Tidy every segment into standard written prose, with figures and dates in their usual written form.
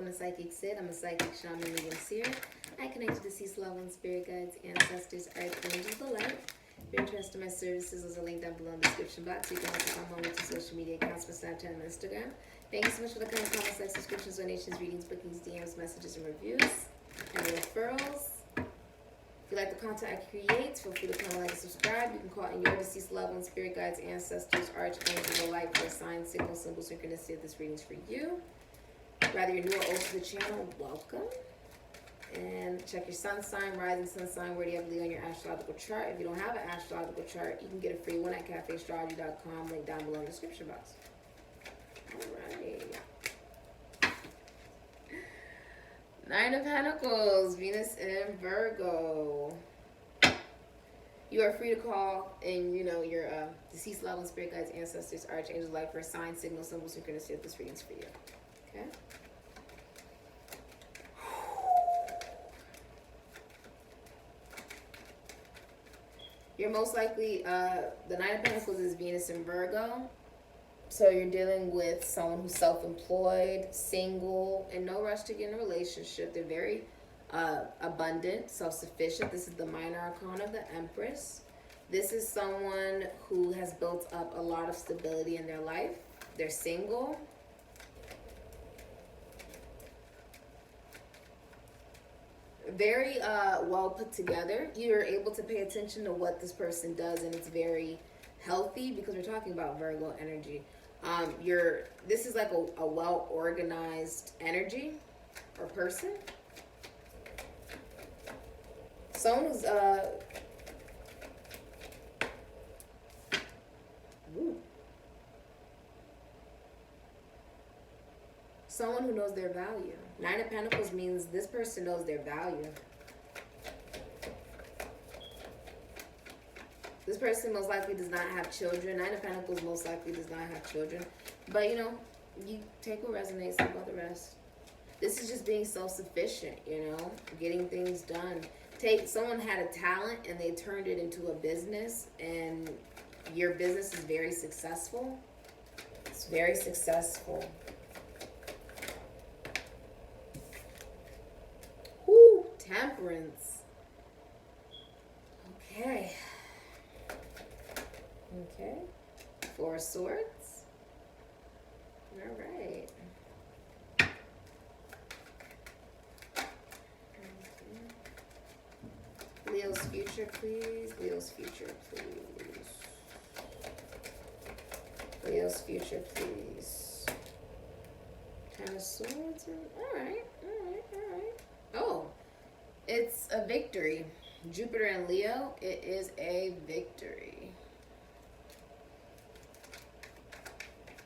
welcome to Sikiksyd. I'm a psychic shaman medium seer. I connect to deceased loved ones, spirit guides, ancestors, archangels, the light. If you're interested in my services, there's a link down below in the description box. You can also find my to social media accounts for Snapchat and Instagram. Thank you so much for the kind comments, like, subscriptions, donations, readings, bookings, DMs, messages, and reviews, and referrals. If you like the content I create, feel free to comment, like, and subscribe. You can call in your deceased loved ones, spirit guides, ancestors, archangels, the light for a sign, signal, symbol, synchronicity if this reading's for you. Whether you're new or old to the channel, welcome. And check your sun sign, rising sun sign, where do you have Leo on your astrological chart. If you don't have an astrological chart, you can get a free one at cafeastrology.com, link down below in the description box. Alright. Nine of Pentacles, Venus in Virgo. You are free to call in, your deceased loved ones, spirit guides, ancestors, archangels, light for a sign, signal, symbol, synchronicity if this reading's for you. Okay? You're most likely, the Nine of Pentacles is Venus in Virgo. So you're dealing with someone who's self-employed, single, and no rush to get in a relationship. They're very abundant, self-sufficient. This is the minor arcana of the Empress. This is someone who has built up a lot of stability in their life. They're single. Very well put together. You're able to pay attention to what this person does, and it's very healthy because we're talking about Virgo energy. This is like a well organized energy or person. Someone who's someone who knows their value. Nine of Pentacles means this person knows their value. This person most likely does not have children. Nine of Pentacles most likely does not have children. But, you take what resonates, leave all the rest. This is just being self-sufficient, getting things done. Someone had a talent and they turned it into a business, and your business is very successful. It's very successful. Whoo, Temperance. Okay. Okay. Four of Swords. All right. Okay. Leo's future, please. Leo's future, please. Leo's future, please. Ten of Swords. All right. Oh, it's a victory. Jupiter and Leo, it is a victory.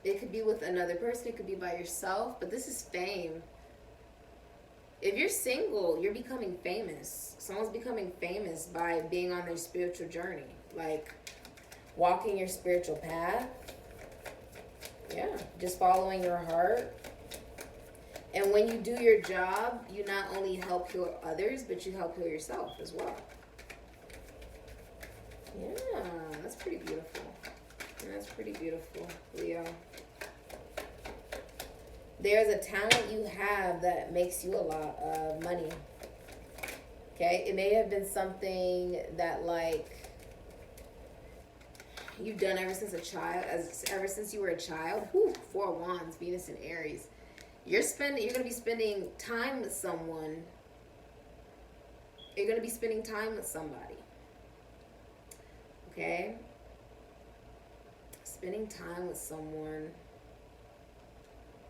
It could be with another person, it could be by yourself, but this is fame. If you're single, you're becoming famous. Someone's becoming famous by being on their spiritual journey, like walking your spiritual path. Yeah, just following your heart. And when you do your job, you not only help heal others, but you help heal yourself as well. Yeah, that's pretty beautiful. That's pretty beautiful, Leo. There's a talent you have that makes you a lot of money. Okay? It may have been something that, you've done ever since a child, ever since you were a child. Whew, Four of Wands, Venus and Aries. You're going to be spending time with someone. You're going to be spending time with somebody. Okay? Spending time with someone.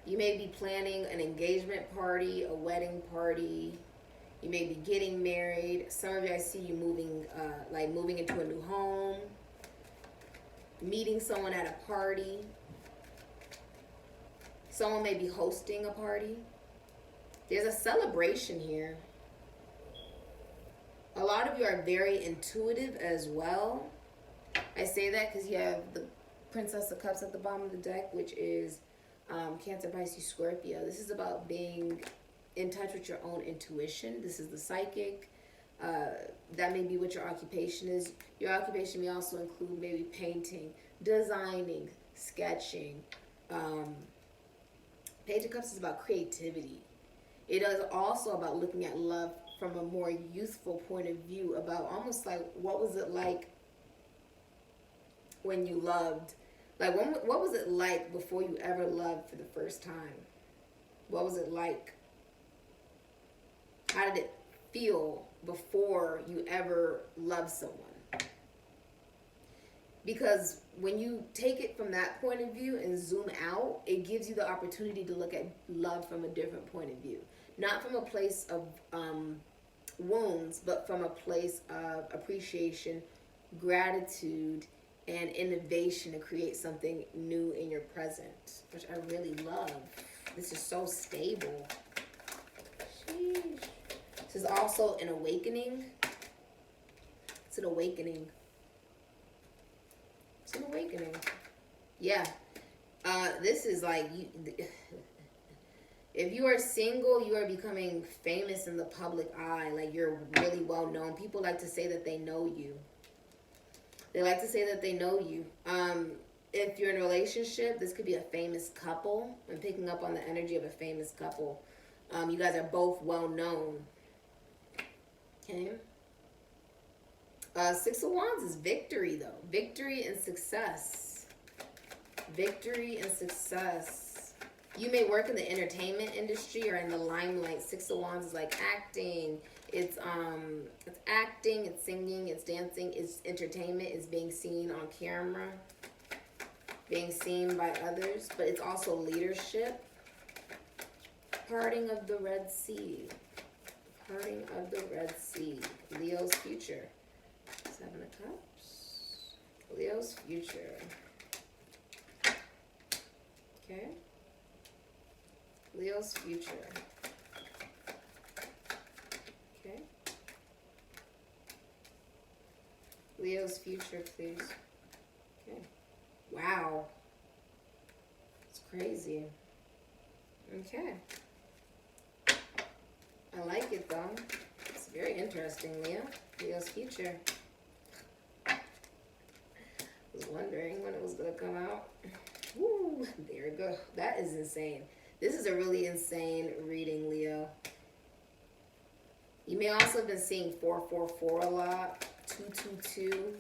You may be planning an engagement party, a wedding party. You may be getting married. Some of you, I see you moving into a new home. Meeting someone at a party. Someone may be hosting a party. There's a celebration here. A lot of you are very intuitive as well. I say that because you have the Princess of Cups at the bottom of the deck, which is Cancer, Pisces, Scorpio. This is about being in touch with your own intuition. This is the psychic. That may be what your occupation is. Your occupation may also include maybe painting, designing, sketching. Page of Cups is about creativity. It is also about looking at love from a more youthful point of view, about almost like, what was it like when you loved? Like, what was it like before you ever loved for the first time? What was it like? How did it feel before you ever loved someone? Because when you take it from that point of view and zoom out, it gives you the opportunity to look at love from a different point of view. Not from a place of wounds, but from a place of appreciation, gratitude, and innovation to create something new in your present, which I really love. This is so stable. Sheesh. This is also an awakening. It's an awakening. It's an awakening. Yeah. This is like, if you are single, you are becoming famous in the public eye. Like, you're really well known. People like to say that they know you. They like to say that they know you. If you're in a relationship, this could be a famous couple. I'm picking up on the energy of a famous couple. You guys are both well known. Okay. Six of Wands is victory, though. Victory and success. Victory and success. You may work in the entertainment industry or in the limelight. Six of Wands is like acting. It's acting, it's singing, it's dancing, it's entertainment, it's being seen on camera, being seen by others, but it's also leadership. Parting of the Red Sea. Parting of the Red Sea. Leo's future. Seven of Cups. Leo's future. Okay. Leo's future. Okay. Leo's future, please. Okay. Wow. It's crazy. Okay. I like it though. It's very interesting, Leo. Leo's future. I was wondering when it was going to come out. Woo, there we go. That is insane. This is a really insane reading, Leo. You may also have been seeing 444 a lot. 222.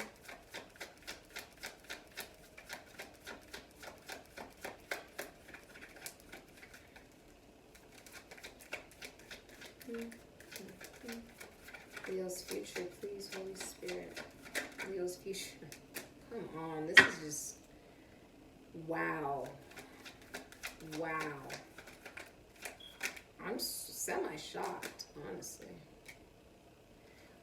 Leo's future, please, Holy Spirit. Leo's future. Come on, this is just, wow. Wow. I'm semi-shocked, honestly.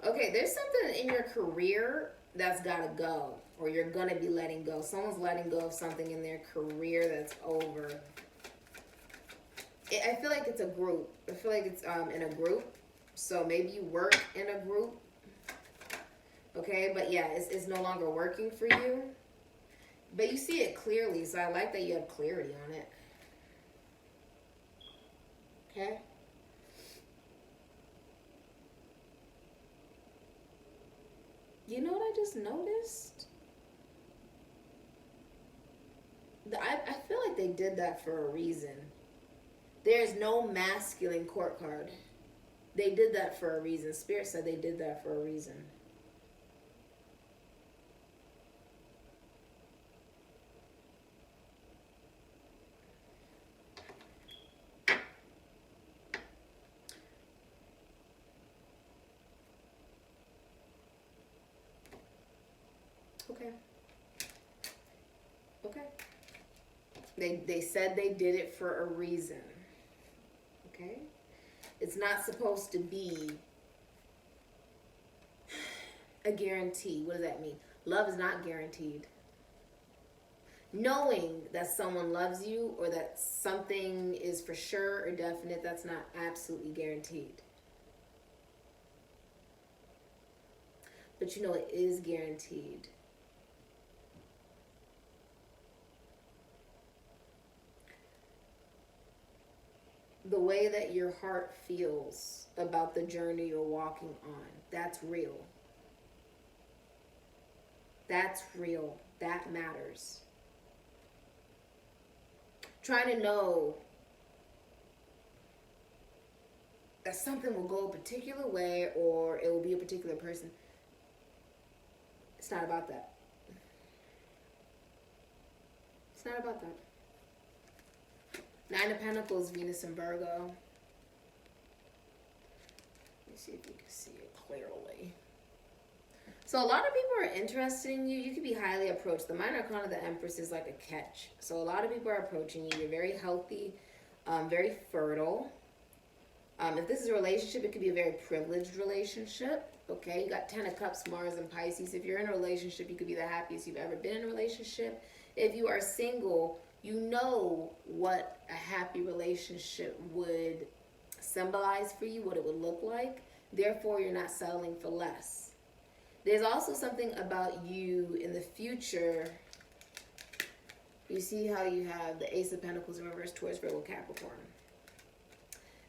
Okay, there's something in your career that's got to go, or you're going to be letting go. Someone's letting go of something in their career that's over. I feel like it's a group. I feel like it's in a group. So maybe you work in a group. Okay, but yeah, it's no longer working for you. But you see it clearly, so I like that you have clarity on it. Okay? You know what I just noticed? I feel like they did that for a reason. There's no masculine court card. They did that for a reason. Spirit said they did that for a reason. Okay. Okay. They said they did it for a reason. Okay? It's not supposed to be a guarantee. What does that mean? Love is not guaranteed. Knowing that someone loves you or that something is for sure or definite, that's not absolutely guaranteed. But you know it is guaranteed. The way that your heart feels about the journey you're walking on, that's real. That's real. That matters. Trying to know that something will go a particular way or it will be a particular person. It's not about that. It's not about that. Nine of Pentacles, Venus and Virgo. Let me see if you can see it clearly. So a lot of people are interested in you. You could be highly approached. The minor arcana of the Empress is like a catch. So a lot of people are approaching you. You're very healthy, very fertile. If this is a relationship, it could be a very privileged relationship. Okay, you got 10 of Cups, Mars, and Pisces. If you're in a relationship, you could be the happiest you've ever been in a relationship. If you are single, you know what a happy relationship would symbolize for you, what it would look like. Therefore, you're not settling for less. There's also something about you in the future. You see how you have the Ace of Pentacles in reverse towards Virgo, Capricorn.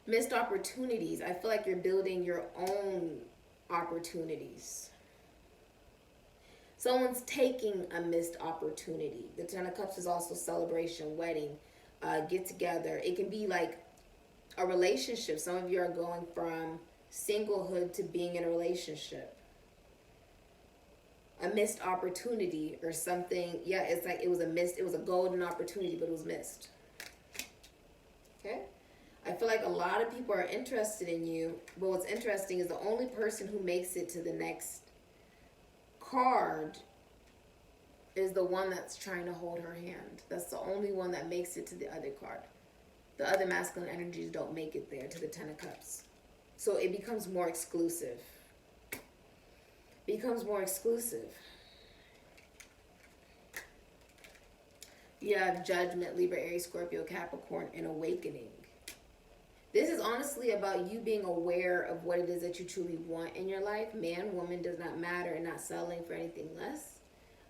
Missed opportunities. I feel like you're building your own opportunities. Someone's taking a missed opportunity. The Ten of Cups is also celebration, wedding, get together. It can be like a relationship. Some of you are going from singlehood to being in a relationship. A missed opportunity or something. Yeah, it's like it was a golden opportunity, but it was missed. Okay? I feel like a lot of people are interested in you, but what's interesting is the only person who makes it to the next card is the one that's trying to hold her hand. That's the only one that makes it to the other card. The other masculine energies don't make it there to the Ten of Cups. So it becomes more exclusive. Becomes more exclusive. You have Judgment, Libra, Aries, Scorpio, Capricorn, and Awakening. This is honestly about you being aware of what it is that you truly want in your life. Man, woman, does not matter, and not settling for anything less.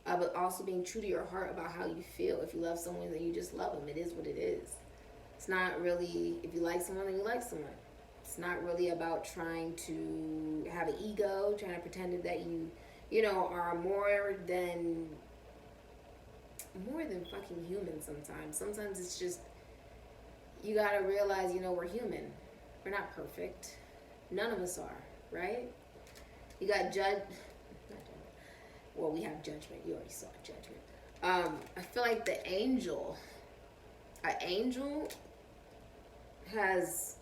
But also being true to your heart about how you feel. If you love someone, then you just love them. It is what it is. It's not really, if you like someone, then you like someone. It's not really about trying to have an ego, trying to pretend that you know, are more than fucking human sometimes. Sometimes it's just, you gotta realize, you know, we're human. We're not perfect. None of us are, right? You got well, we have Judgment. You already saw Judgment. I feel like an angel has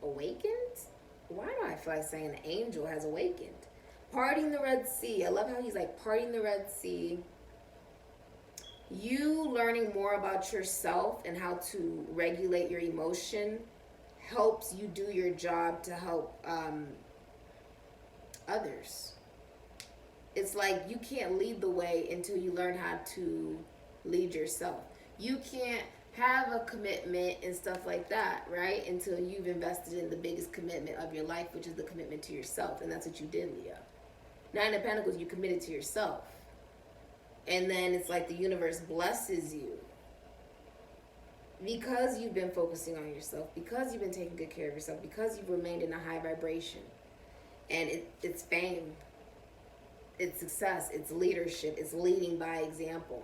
awakened? Why do I feel like saying an angel has awakened? Parting the Red Sea. I love how he's like parting the Red Sea. You learning more about yourself and how to regulate your emotion helps you do your job to help others. It's like you can't lead the way until you learn how to lead yourself. You can't have a commitment and stuff like that, right? Until you've invested in the biggest commitment of your life, which is the commitment to yourself. And that's what you did, Leo. Nine of Pentacles, you committed to yourself. And then it's like the universe blesses you. Because you've been focusing on yourself, because you've been taking good care of yourself, because you've remained in a high vibration. And it's fame. It's success. It's leadership. It's leading by example.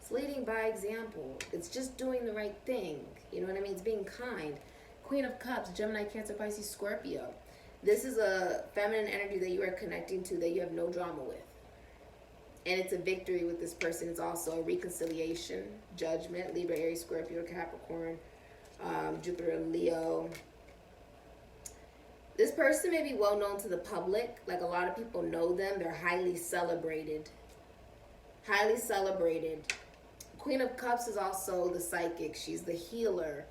It's leading by example. It's just doing the right thing. You know what I mean? It's being kind. Queen of Cups, Gemini, Cancer, Pisces, Scorpio. This is a feminine energy that you are connecting to that you have no drama with. And it's a victory with this person. It's also a reconciliation, Judgment, Libra, Aries, Scorpio, Capricorn, Jupiter, Leo. This person may be well known to the public. Like a lot of people know them. They're highly celebrated. Highly celebrated. Queen of Cups is also the psychic. She's the healer.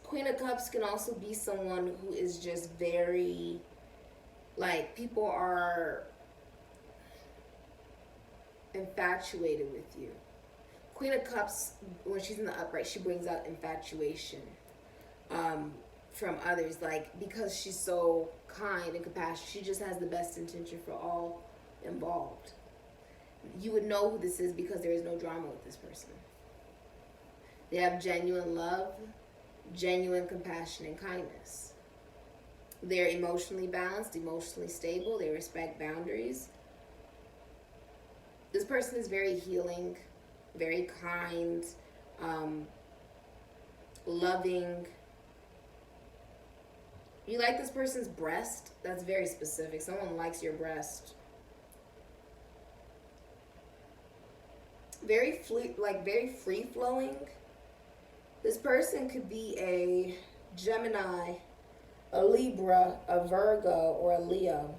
Queen of Cups can also be someone who is just very, like, people are infatuated with you. Queen of Cups, when she's in the upright, she brings out infatuation from others, like, because she's so kind and compassionate. She just has the best intention for all involved. You would know who this is because there is no drama with this person. They have genuine love, genuine compassion, and kindness. They're emotionally balanced, emotionally stable. They respect boundaries. This person is very healing, very kind. loving. You like this person's breast? That's very specific. Someone likes your breast. Very free flowing. This person could be a Gemini, a Libra, a Virgo, or a Leo.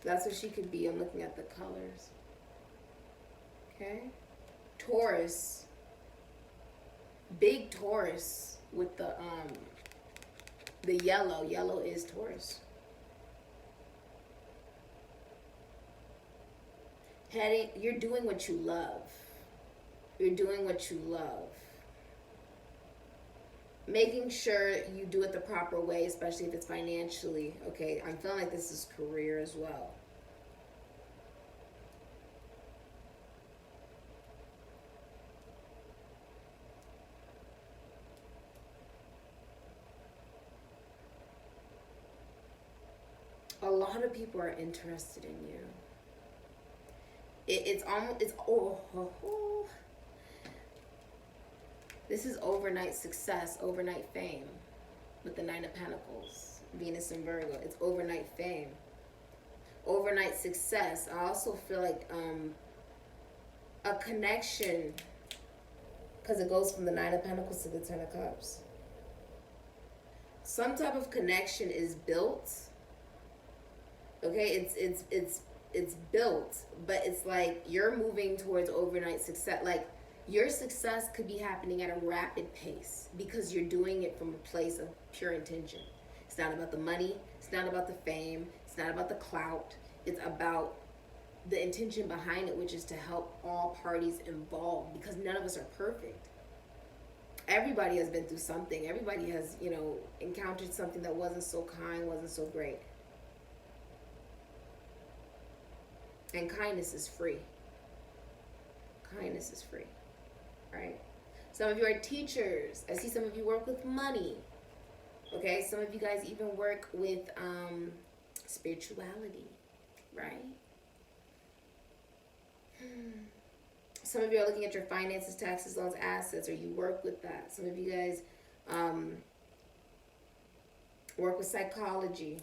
That's what she could be. I'm looking at the colors. Okay. Taurus. Big Taurus with the yellow. Yellow is Taurus. You're doing what you love. You're doing what you love. Making sure you do it the proper way, especially if it's financially. Okay, I'm feeling like this is career as well. A lot of people are interested in you. This is overnight success, overnight fame with the Nine of Pentacles, Venus and Virgo. It's overnight fame, overnight success. I also feel like a connection, because it goes from the Nine of Pentacles to the Ten of Cups. Some type of connection is built. Okay, it's built, but it's like you're moving towards overnight success. Like your success could be happening at a rapid pace because you're doing it from a place of pure intention. It's not about the money. It's not about the fame. It's not about the clout. It's about the intention behind it, which is to help all parties involved, because none of us are perfect. Everybody has been through something. Everybody has, encountered something that wasn't so kind, wasn't so great. And kindness is free. Kindness is free, right? Some of you are teachers. I see some of you work with money. Okay, some of you guys even work with spirituality, right? Some of you are looking at your finances, taxes, loans, assets, or you work with that. Some of you guys work with psychology.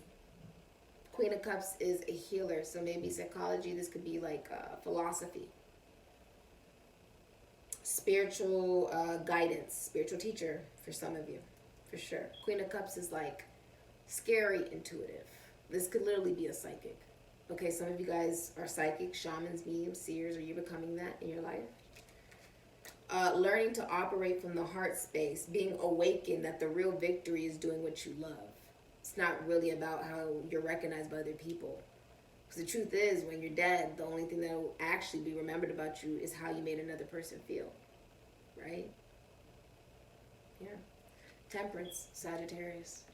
Queen of Cups is a healer, so maybe psychology. This could be like philosophy, spiritual guidance, spiritual teacher for some of you, for sure. Queen of Cups is like scary intuitive. This could literally be a psychic. Okay, some of you guys are psychic, shamans, mediums, seers, or you're becoming that in your life. Learning to operate from the heart space, being awakened that the real victory is doing what you love. It's not really about how you're recognized by other people. Because the truth is, when you're dead, the only thing that will actually be remembered about you is how you made another person feel. Right? Yeah. Temperance, Sagittarius.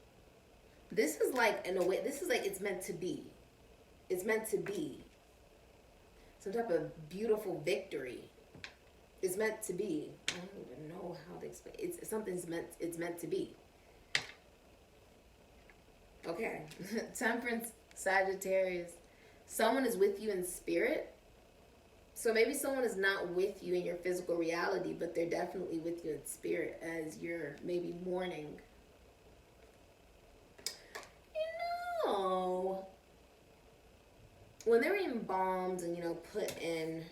This is like, in a way, this is like it's meant to be. It's meant to be. Some type of beautiful victory. It's meant to be. I don't even know how to explain. It's meant to be. Okay. Temperance, Sagittarius. Someone is with you in spirit. So maybe someone is not with you in your physical reality, but they're definitely with you in spirit as you're maybe mourning. When they're embalmed and, put in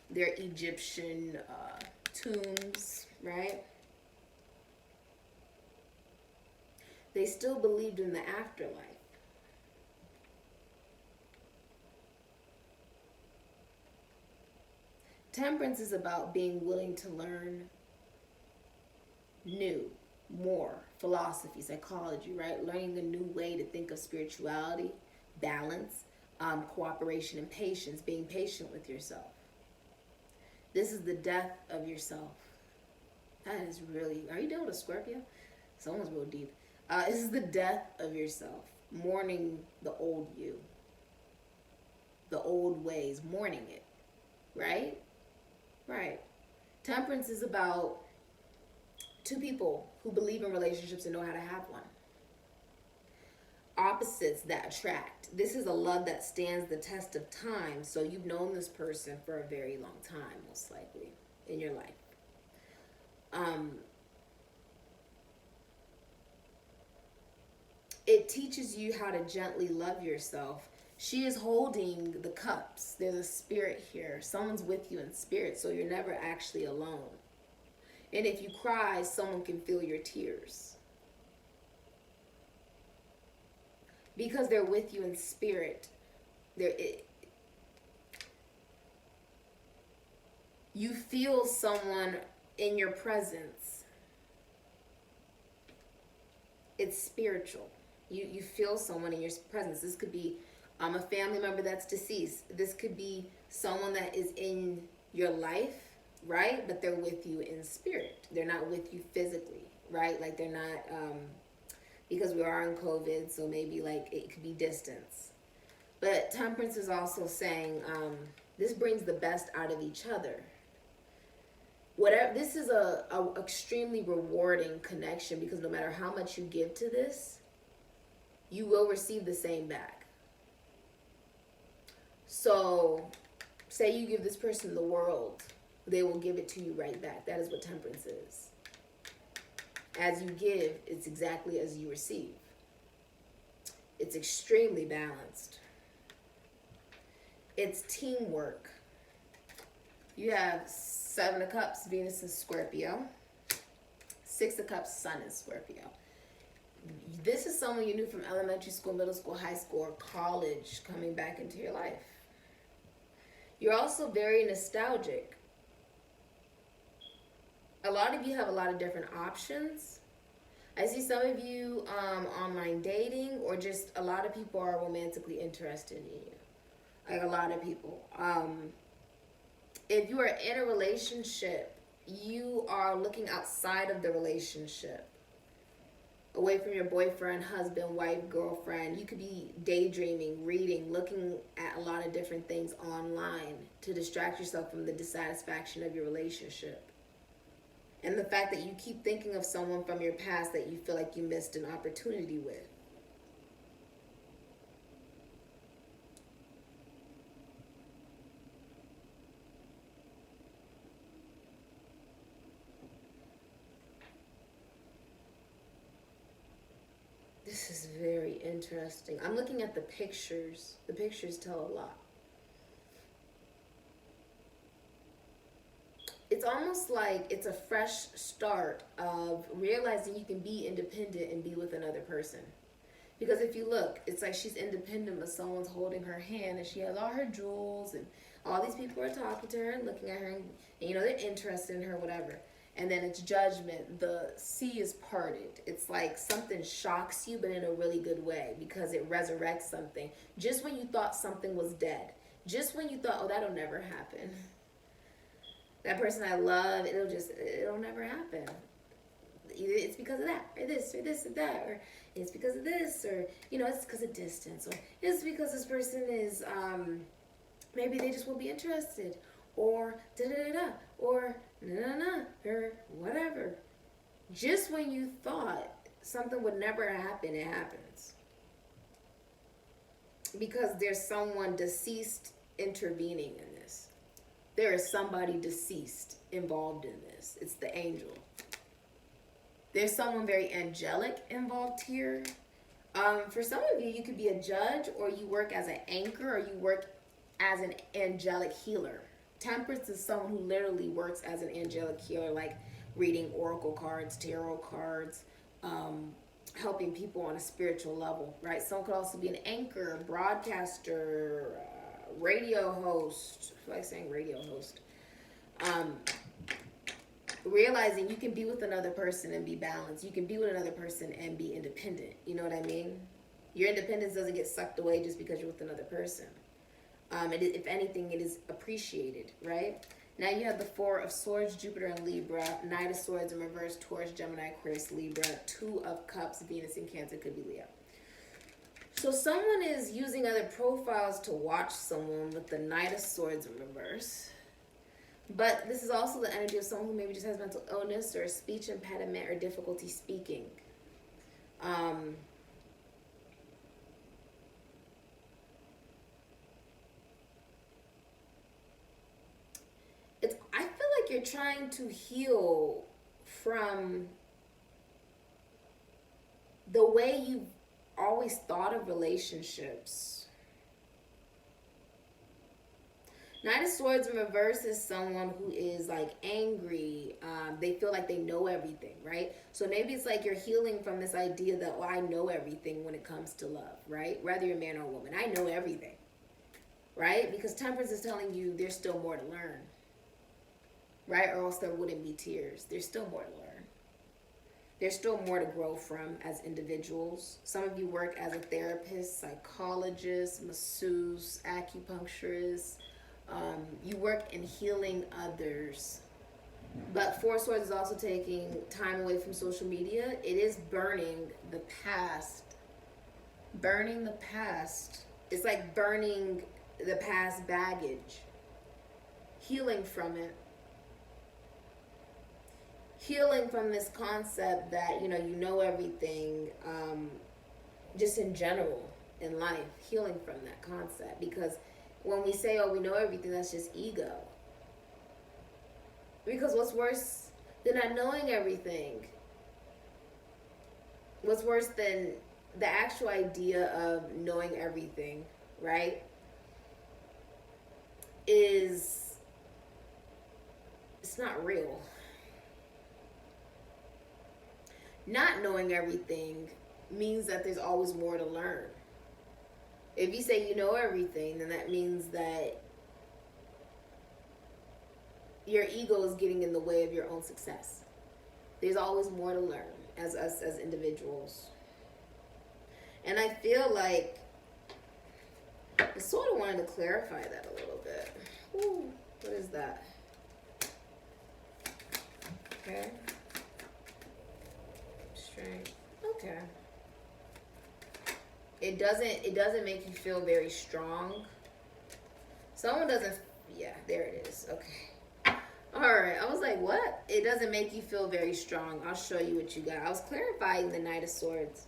their Egyptian tombs, right? They still believed in the afterlife. Temperance is about being willing to learn new, more, philosophy, psychology, right? Learning the new way to think of spirituality, balance, cooperation, and patience, being patient with yourself. This is the death of yourself. That is really, are you dealing with a Scorpio? Someone's real deep. This is the death of yourself, mourning the old you, the old ways, mourning it, right? Right. Temperance is about two people who believe in relationships and know how to have one. Opposites that attract. This is a love that stands the test of time. So you've known this person for a very long time, most likely, in your life. It teaches you how to gently love yourself. She is holding the cups. There's a spirit here. Someone's with you in spirit, so you're never actually alone. And if you cry, someone can feel your tears. Because they're with you in spirit. You feel someone in your presence. It's spiritual. You feel someone in your presence. This could be a family member that's deceased. This could be someone that is in your life, right? But they're with you in spirit. They're not with you physically, right? Like they're not, because we are in COVID, so maybe like it could be distance. But Temperance is also saying this brings the best out of each other. This is a extremely rewarding connection, because no matter how much you give to this, you will receive the same back. So, say you give this person the world, they will give it to you right back. That is what Temperance is. As you give, it's exactly as you receive. It's extremely balanced. It's teamwork. You have 7 of Cups, Venus is Scorpio. 6 of Cups, Sun is Scorpio. This is someone you knew from elementary school, middle school, high school, or college coming back into your life. You're also very nostalgic. A lot of you have a lot of different options. I see some of you online dating, or just a lot of people are romantically interested in you. Like a lot of people. If you are in a relationship, you are looking outside of the relationship. Away from your boyfriend, husband, wife, girlfriend. You could be daydreaming, reading, looking at a lot of different things online to distract yourself from the dissatisfaction of your relationship. And the fact that you keep thinking of someone from your past that you feel like you missed an opportunity with. This is very interesting. I'm looking at the pictures. The pictures tell a lot. It's almost like it's a fresh start of realizing you can be independent and be with another person. Because if you look, it's like she's independent, but someone's holding her hand, and she has all her jewels, and all these people are talking to her and looking at her, and you know, they're interested in her, whatever. And then it's judgment. The sea is parted. It's like something shocks you, but in a really good way, because it resurrects something. Just when you thought something was dead. Just when you thought, oh, that'll never happen. That person I love, it'll never happen. Either it's because of that, or this, or this, or that, or it's because of this, or, you know, it's because of distance, or it's because this person is, maybe they just won't be interested, or da-da-da-da, or na-na-na, or whatever. Just when you thought something would never happen, it happens. Because there's someone deceased intervening in this. There is somebody deceased involved in this. It's the angel. There's someone very angelic involved here. For some of you, you could be a judge, or you work as an anchor, or you work as an angelic healer. Temperance is someone who literally works as an angelic healer, like reading oracle cards, tarot cards, helping people on a spiritual level, right? Someone could also be an anchor, broadcaster, radio host. I feel like saying radio host. Realizing you can be with another person and be balanced. You can be with another person and be independent. You know what I mean? Your independence doesn't get sucked away just because you're with another person. If anything, it is appreciated, right? Now you have the 4 of Swords, Jupiter and Libra, Knight of Swords in reverse, Taurus, Gemini, Aquarius, Libra, 2 of Cups, Venus in Cancer, could be Leo. So someone is using other profiles to watch someone with the Knight of Swords in reverse. But this is also the energy of someone who maybe just has mental illness or a speech impediment or difficulty speaking. I feel like you're trying to heal from the way you've always thought of relationships. Knight of Swords in reverse is someone who is like angry. They feel like they know everything, right? So maybe it's like you're healing from this idea that, well, I know everything when it comes to love, right? Whether you're a man or a woman, I know everything, right? Because Temperance is telling you there's still more to learn, right? Or else there wouldn't be tears. There's still more to learn. There's still more to grow from as individuals. Some of you work as a therapist, psychologist, masseuse, acupuncturist. You work in healing others. But Four Swords is also taking time away from social media. It is burning the past. Burning the past. It's like burning the past baggage. Healing from it. Healing from this concept that, you know everything, just in general in life. Healing from that concept. Because when we say, oh, we know everything, that's just ego. Because what's worse than not knowing everything? What's worse than the actual idea of knowing everything, right? It's not real. Not knowing everything means that there's always more to learn. If you say you know everything, then that means that your ego is getting in the way of your own success. There's always more to learn as us as individuals. And I feel like I sort of wanted to clarify that a little bit. Ooh, what is that? Okay. Strength. Okay. It doesn't make you feel very strong. Someone doesn't, yeah, there it is. Okay. All right. I was like, what? It doesn't make you feel very strong. I'll show you what you got. I was clarifying the Knight of Swords.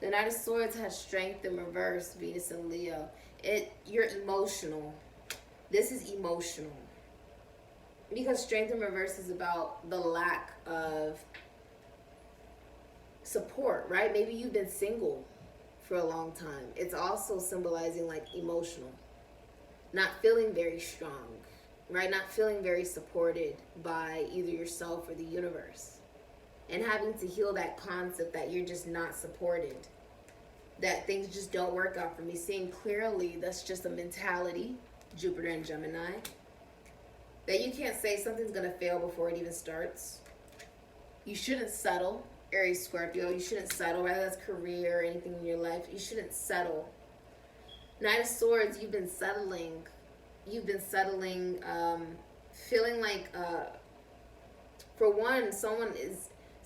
The Knight of Swords has strength in reverse, Venus and Leo. You're emotional. This is emotional. Because strength in reverse is about the lack of support, right? Maybe you've been single for a long time. It's also symbolizing like emotional, not feeling very strong, right? Not feeling very supported by either yourself or the universe, and having to heal that concept that you're just not supported, that things just don't work out for me. Seeing clearly, that's just a mentality, Jupiter and Gemini, that you can't say something's gonna fail before it even starts. You shouldn't settle. Aries, Scorpio, you shouldn't settle, whether that's career or anything in your life. You shouldn't settle. Knight of Swords, you've been settling. You've been settling, feeling like, for one, someone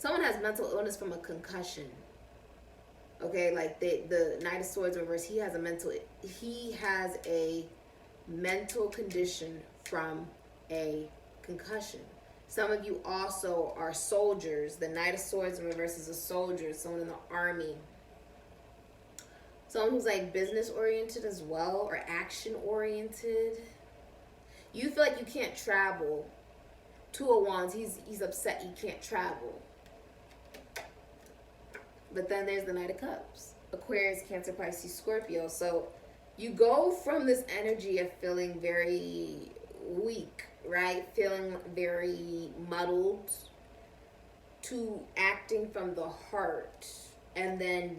has mental illness from a concussion. Okay, like the Knight of Swords reverse, he has a mental condition from a concussion. Some of you also are soldiers. The Knight of Swords in reverse is a soldier, someone in the army. Someone who's like business oriented as well, or action oriented. You feel like you can't travel. Two of Wands, he's upset you can't travel. But then there's the Knight of Cups. Aquarius, Cancer, Pisces, Scorpio. So you go from this energy of feeling very weak, right? Feeling very muddled, to acting from the heart. And then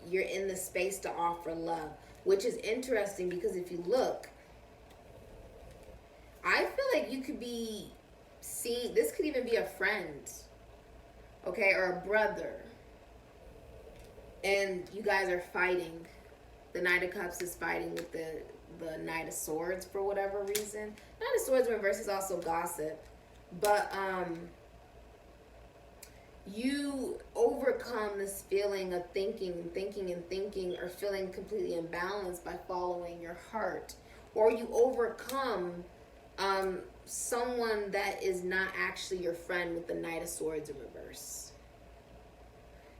you're in the space to offer love, which is interesting because if you look, I feel like you could be seeing, this could even be a friend, okay, or a brother, and you guys are fighting. The Knight of Cups is fighting with the Knight of Swords for whatever reason. Knight of Swords in reverse is also gossip, but you overcome this feeling of thinking, or feeling completely imbalanced by following your heart, or you overcome someone that is not actually your friend with the Knight of Swords in reverse,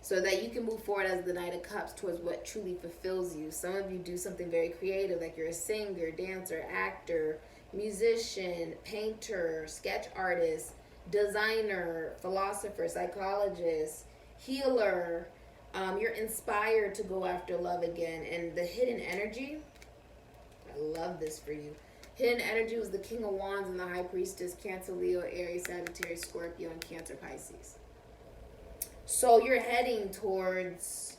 so that you can move forward as the Knight of Cups towards what truly fulfills you. Some of you do something very creative, like you're a singer, dancer, actor, musician, painter, sketch artist, designer, philosopher, psychologist, healer. You're inspired to go after love again. And the hidden energy, I love this for you. Hidden energy was the King of Wands and the High Priestess, Cancer, Leo, Aries, Sagittarius, Scorpio, and Cancer, Pisces. So you're heading towards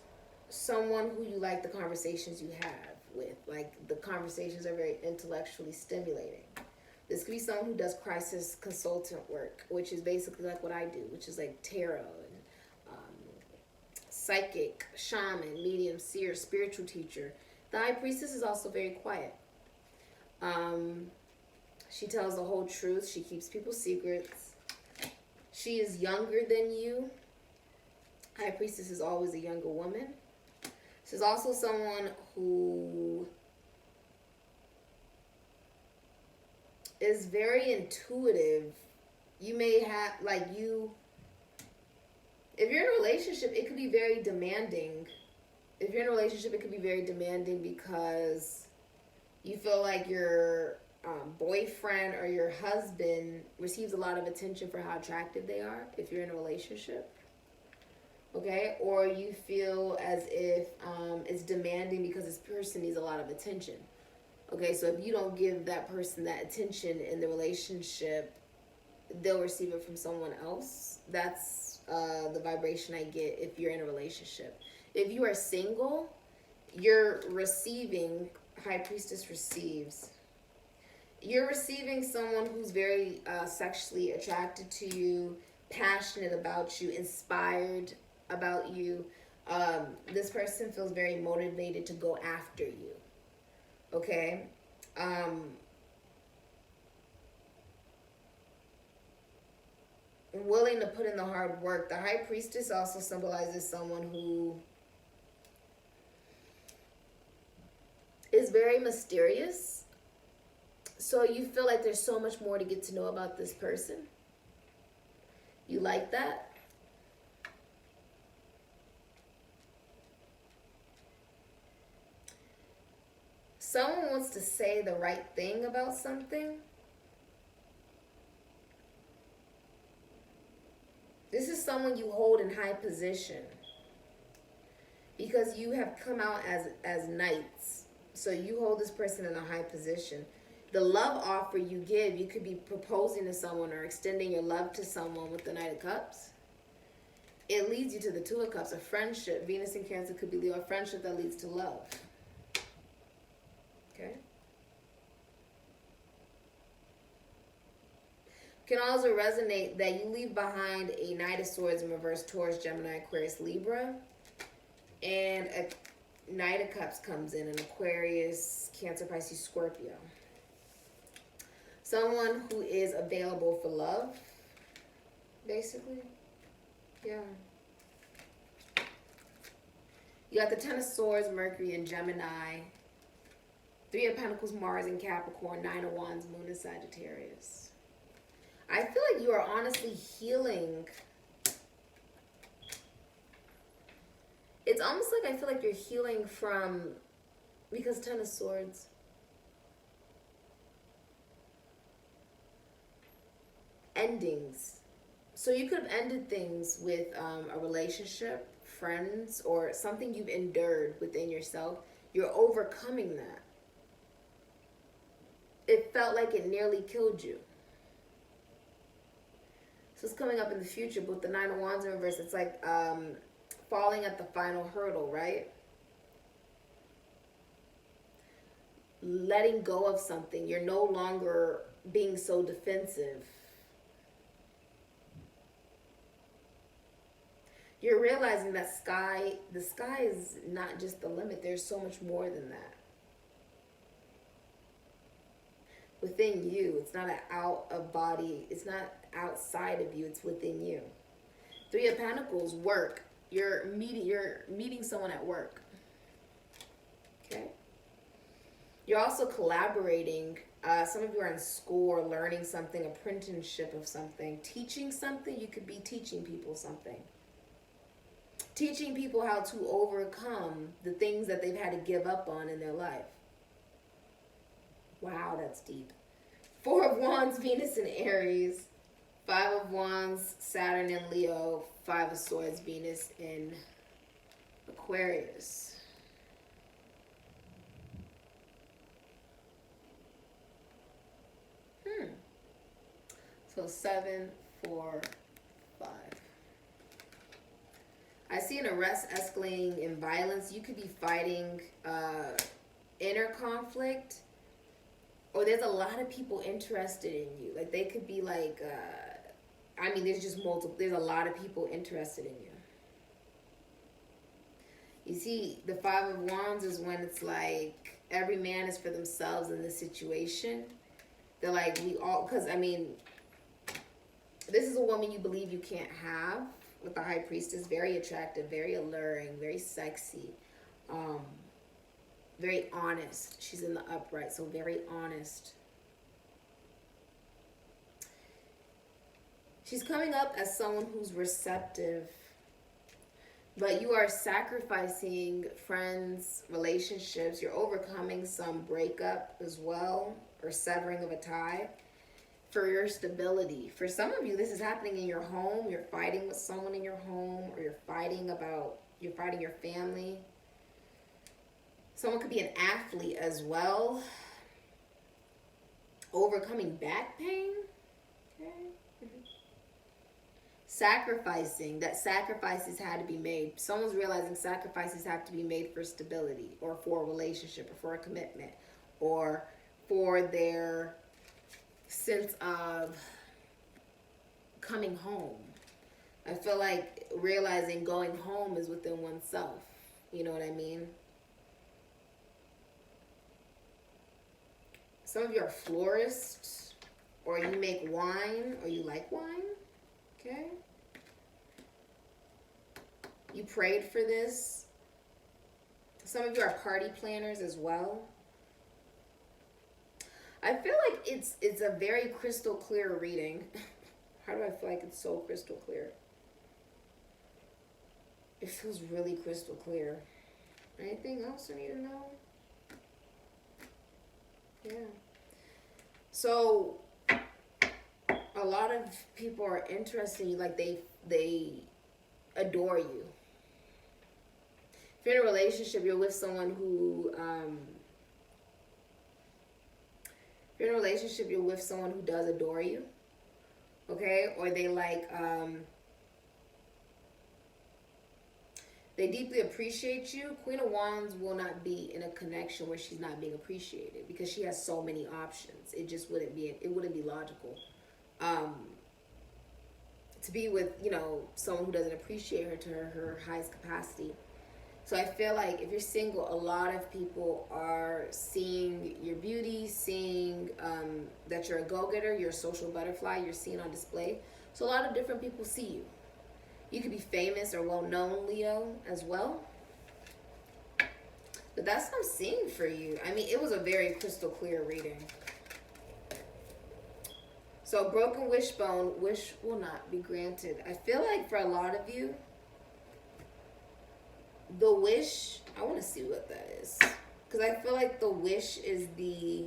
someone who you like the conversations you have with. Like, the conversations are very intellectually stimulating. This could be someone who does crisis consultant work, which is basically like what I do, which is like tarot and psychic, shaman, medium, seer, spiritual teacher. The High Priestess is also very quiet. She tells the whole truth. She keeps people's secrets. She is younger than you. High Priestess is always a younger woman. She's also someone who is very intuitive. You may have, like, if you're in a relationship, it could be very demanding. If you're in a relationship, it could be very demanding because you feel like your boyfriend or your husband receives a lot of attention for how attractive they are if you're in a relationship. Okay? Or you feel as if it's demanding because this person needs a lot of attention. Okay, so if you don't give that person that attention in the relationship, they'll receive it from someone else. That's the vibration I get if you're in a relationship. If you are single, you're receiving, High Priestess receives. You're receiving someone who's very sexually attracted to you, passionate about you, inspired about you. This person feels very motivated to go after you. Okay? Willing to put in the hard work. The High Priestess also symbolizes someone who is very mysterious. So you feel like there's so much more to get to know about this person. You like that? Someone wants to say the right thing about something. This is someone you hold in high position because you have come out as knights. So you hold this person in a high position. The love offer you give, you could be proposing to someone or extending your love to someone with the Knight of Cups. It leads you to the Two of Cups, a friendship. Venus in Cancer could be Leo, a friendship that leads to love. Okay? Can also resonate that you leave behind a Knight of Swords in reverse, Taurus, Gemini, Aquarius, Libra. And a Knight of Cups comes in Aquarius, Cancer, Pisces, Scorpio. Someone who is available for love, basically. Yeah. You got the Ten of Swords, Mercury, and Gemini. Three of Pentacles, Mars, and Capricorn. Nine of Wands, Moon, and Sagittarius. I feel like you are honestly healing. It's almost like I feel like you're healing from, because Ten of Swords. Endings. So you could have ended things with a relationship, friends, or something you've endured within yourself. You're overcoming that. It felt like it nearly killed you. So it's coming up in the future, but with the Nine of Wands in reverse, it's like falling at the final hurdle, right? Letting go of something. You're no longer being so defensive. You're realizing that the sky is not just the limit. There's so much more than that. Within you, it's not an out of body, it's not outside of you, it's within you. Three of Pentacles, work. You're meeting someone at work. Okay? You're also collaborating. Some of you are in school or learning something, apprenticeship of something, teaching something. You could be teaching people something. Teaching people how to overcome the things that they've had to give up on in their life. Wow, that's deep. Four of Wands, Venus in Aries. Five of Wands, Saturn in Leo. Five of Swords, Venus in Aquarius. So 7, 4, 5. I see an arrest escalating in violence. You could be fighting inner conflict, or there's a lot of people interested in you. Like they could be like, I mean, there's just multiple. There's a lot of people interested in you. You see, the Five of Wands is when it's like every man is for themselves in this situation. They're like, we all, because I mean, this is a woman you believe you can't have with the High Priestess. Very attractive, very alluring, very sexy, very honest. She's in the upright, so very honest. She's coming up as someone who's receptive, but you are sacrificing friends, relationships. You're overcoming some breakup as well, or severing of a tie for your stability. For some of you, this is happening in your home. You're fighting with someone in your home, or you're fighting your family. Someone could be an athlete as well. Overcoming back pain. Okay. Sacrificing, that sacrifices had to be made. Someone's realizing sacrifices have to be made for stability, or for a relationship, or for a commitment, or for their sense of coming home. I feel like realizing going home is within oneself. You know what I mean? Some of you are florists, or you make wine, or you like wine. Okay? You prayed for this. Some of you are party planners as well. I feel like it's a very crystal clear reading. How do I feel like it's so crystal clear? It feels really crystal clear. Anything else I need to know? Yeah. So a lot of people are interested in you, like they adore you. If you're in a relationship, you're with someone who if you're in a relationship, you're with someone who does adore you. Okay? Or they like they deeply appreciate you. Queen of Wands will not be in a connection where she's not being appreciated, because she has so many options. It just wouldn't be logical. To be with, someone who doesn't appreciate her to her highest capacity. So I feel like if you're single, a lot of people are seeing your beauty, seeing that you're a go-getter, you're a social butterfly, you're seen on display. So a lot of different people see you. You could be famous or well-known, Leo, as well. But that's what I'm seeing for you. I mean, it was a very crystal clear reading. So broken wishbone, wish will not be granted. I feel like for a lot of you, the wish, I want to see what that is. Because I feel like the wish is the...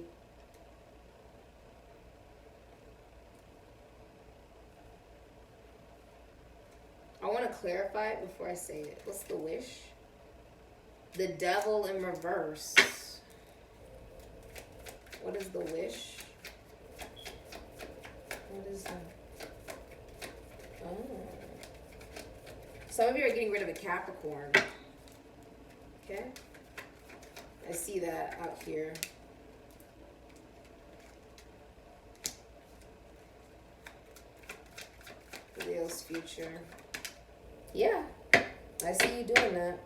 I want to clarify it before I say it. What's the wish? The devil in reverse. What is the wish? What is that? Oh. Some of you are getting rid of a Capricorn. Okay? I see that out here. Leo's future. Yeah, I see you doing that.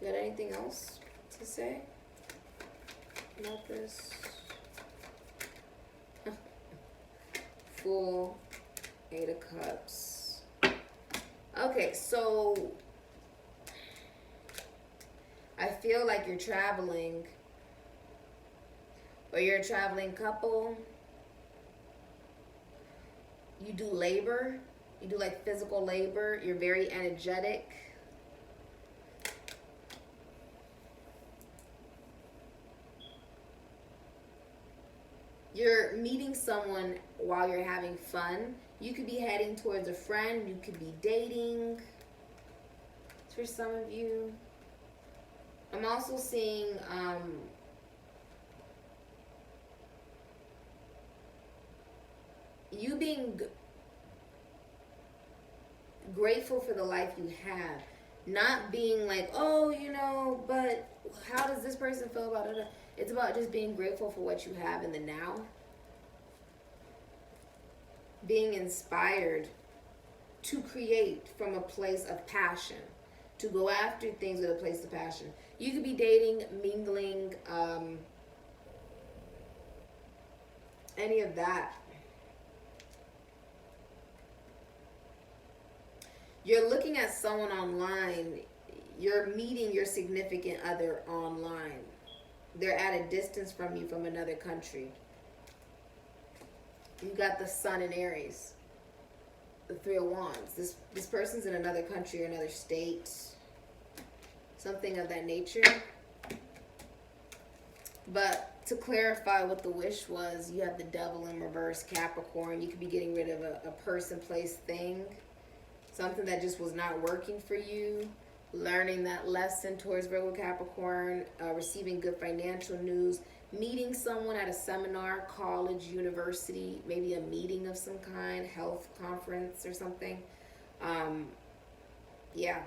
You got anything else to say about this? Full 8 of Cups. Okay, so I feel like you're traveling, or you're a traveling couple. You do labor. You do like physical labor. You're very energetic. You're meeting someone while you're having fun. You could be heading towards a friend. You could be dating. For some of you. I'm also seeing you being grateful for the life you have. Not being like, oh, you know, but how does this person feel about it? It's about just being grateful for what you have in the now. Being inspired to create from a place of passion. To go after things with a place of passion. You could be dating, mingling, any of that. You're looking at someone online. You're meeting your significant other online. They're at a distance from you from another country. You got the sun in Aries. The Three of Wands. This person's in another country or another state. Something of that nature. But to clarify what the wish was, you have the Devil in reverse, Capricorn. You could be getting rid of a person, place, thing. Something that just was not working for you. Learning that lesson towards Virgo, Capricorn. Receiving good financial news. Meeting someone at a seminar, college, university. Maybe a meeting of some kind. Health conference or something. Yeah.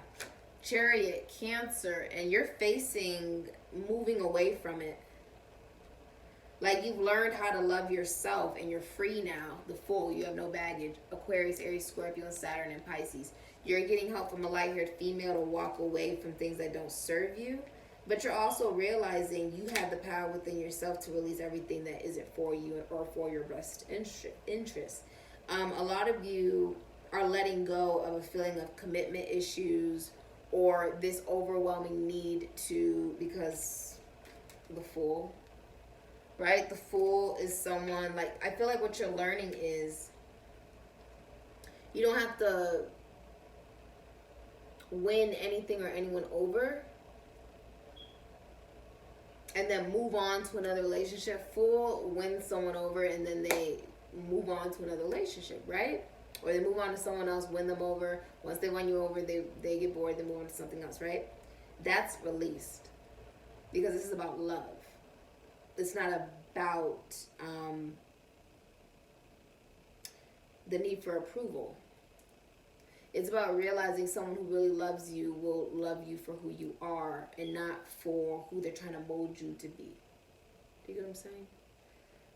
Chariot, Cancer. And you're facing moving away from it. Like you've learned how to love yourself and you're free now. The Fool, you have no baggage. Aquarius, Aries, Scorpio, and Saturn, and Pisces. You're getting help from a light-haired female to walk away from things that don't serve you. But you're also realizing you have the power within yourself to release everything that isn't for you or for your best interest. A lot of you are letting go of a feeling of commitment issues or this overwhelming need to, because the Fool. Right? The Fool is someone, like, I feel like what you're learning is you don't have to win anything or anyone over and then move on to another relationship. Fool wins someone over and then they move on to another relationship, right? Or they move on to someone else, win them over. Once they win you over, they get bored, they move on to something else, right? That's released. Because this is about love. It's not about the need for approval. It's about realizing someone who really loves you will love you for who you are and not for who they're trying to mold you to be. Do you get what I'm saying?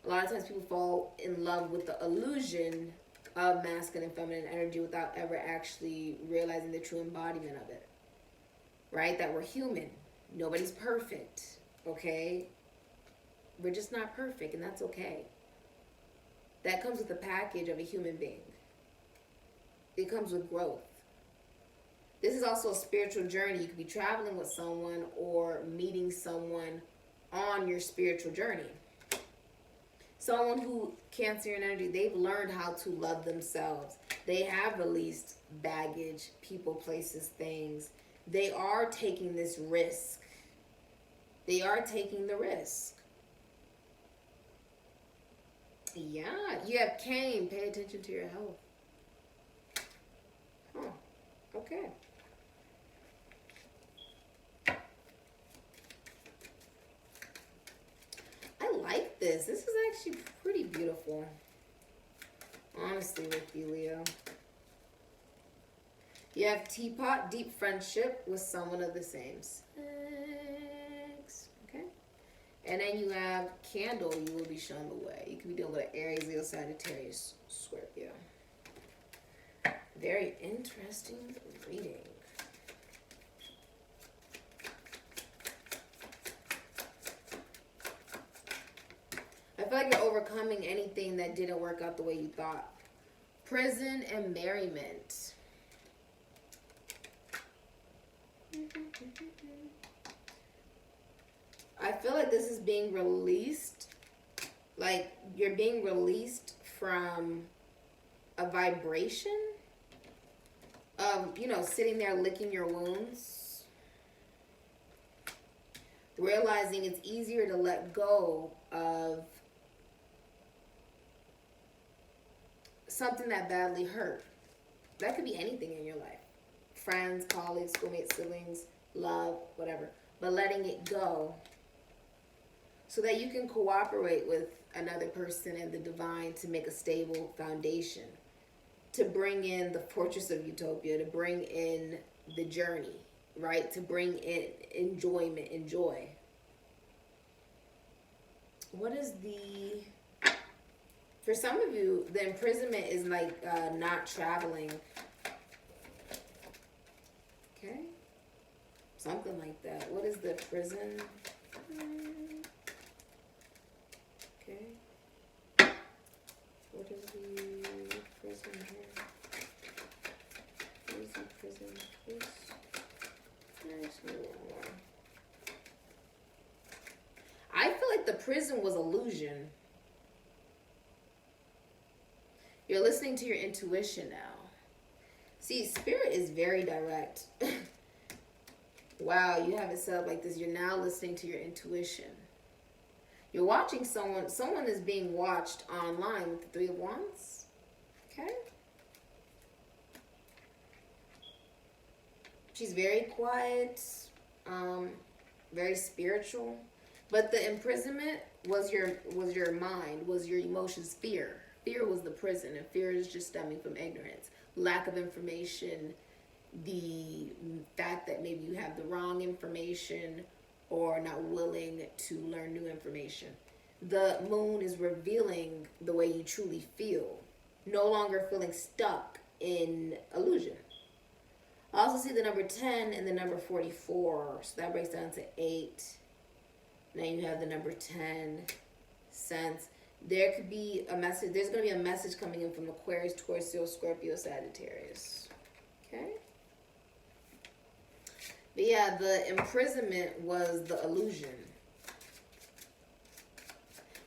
A lot of times people fall in love with the illusion of masculine and feminine energy without ever actually realizing the true embodiment of it. Right? That we're human. Nobody's perfect. Okay? We're just not perfect, and that's okay. That comes with the package of a human being. It comes with growth. This is also a spiritual journey. You could be traveling with someone or meeting someone on your spiritual journey. Someone who, Cancer in energy, they've learned how to love themselves. They have released baggage, people, places, things. They are taking this risk. They are taking the risk. Yeah, you have Cain. Pay attention to your health. Huh. Okay. I like this. This is actually pretty beautiful. Honestly, with you, Leo. You have Teapot, deep friendship with someone of the same sex. Okay. And then you have Candle, you will be shown the way. You could be dealing with Aries, Leo, Sagittarius, Scorpio. Very interesting reading. I feel like you're overcoming anything that didn't work out the way you thought. Prison and merriment. I feel like this is being released. Like you're being released from a vibration of, sitting there licking your wounds. Realizing it's easier to let go of something that badly hurt. That could be anything in your life. Friends, colleagues, schoolmates, siblings, love, whatever. But letting it go so that you can cooperate with another person and the divine to make a stable foundation, to bring in the fortress of utopia, to bring in the journey, right? To bring in enjoyment and joy. What is the... For some of you, the imprisonment is like not traveling. Okay? Something like that. What is the prison? Okay. What is the prison here? What is the prison? This. There's no more. I feel like the prison was illusion. You're listening to your intuition now. See, spirit is very direct. Wow, you have it set up like this. You're now listening to your intuition. You're watching someone. Someone is being watched online with the Three of Wands. Okay? She's very quiet, very spiritual. But the imprisonment was your mind, was your emotions, fear. Fear was the prison, and fear is just stemming from ignorance, lack of information, the fact that maybe you have the wrong information or not willing to learn new information. The moon is revealing the way you truly feel, no longer feeling stuck in illusion. I also see the number 10 and the number 44, so that breaks down to 8. Now you have the number 10, sense. There could be a message. There's going to be a message coming in from Aquarius, Taurus, Scorpio, Sagittarius. Okay? But yeah, the imprisonment was the illusion.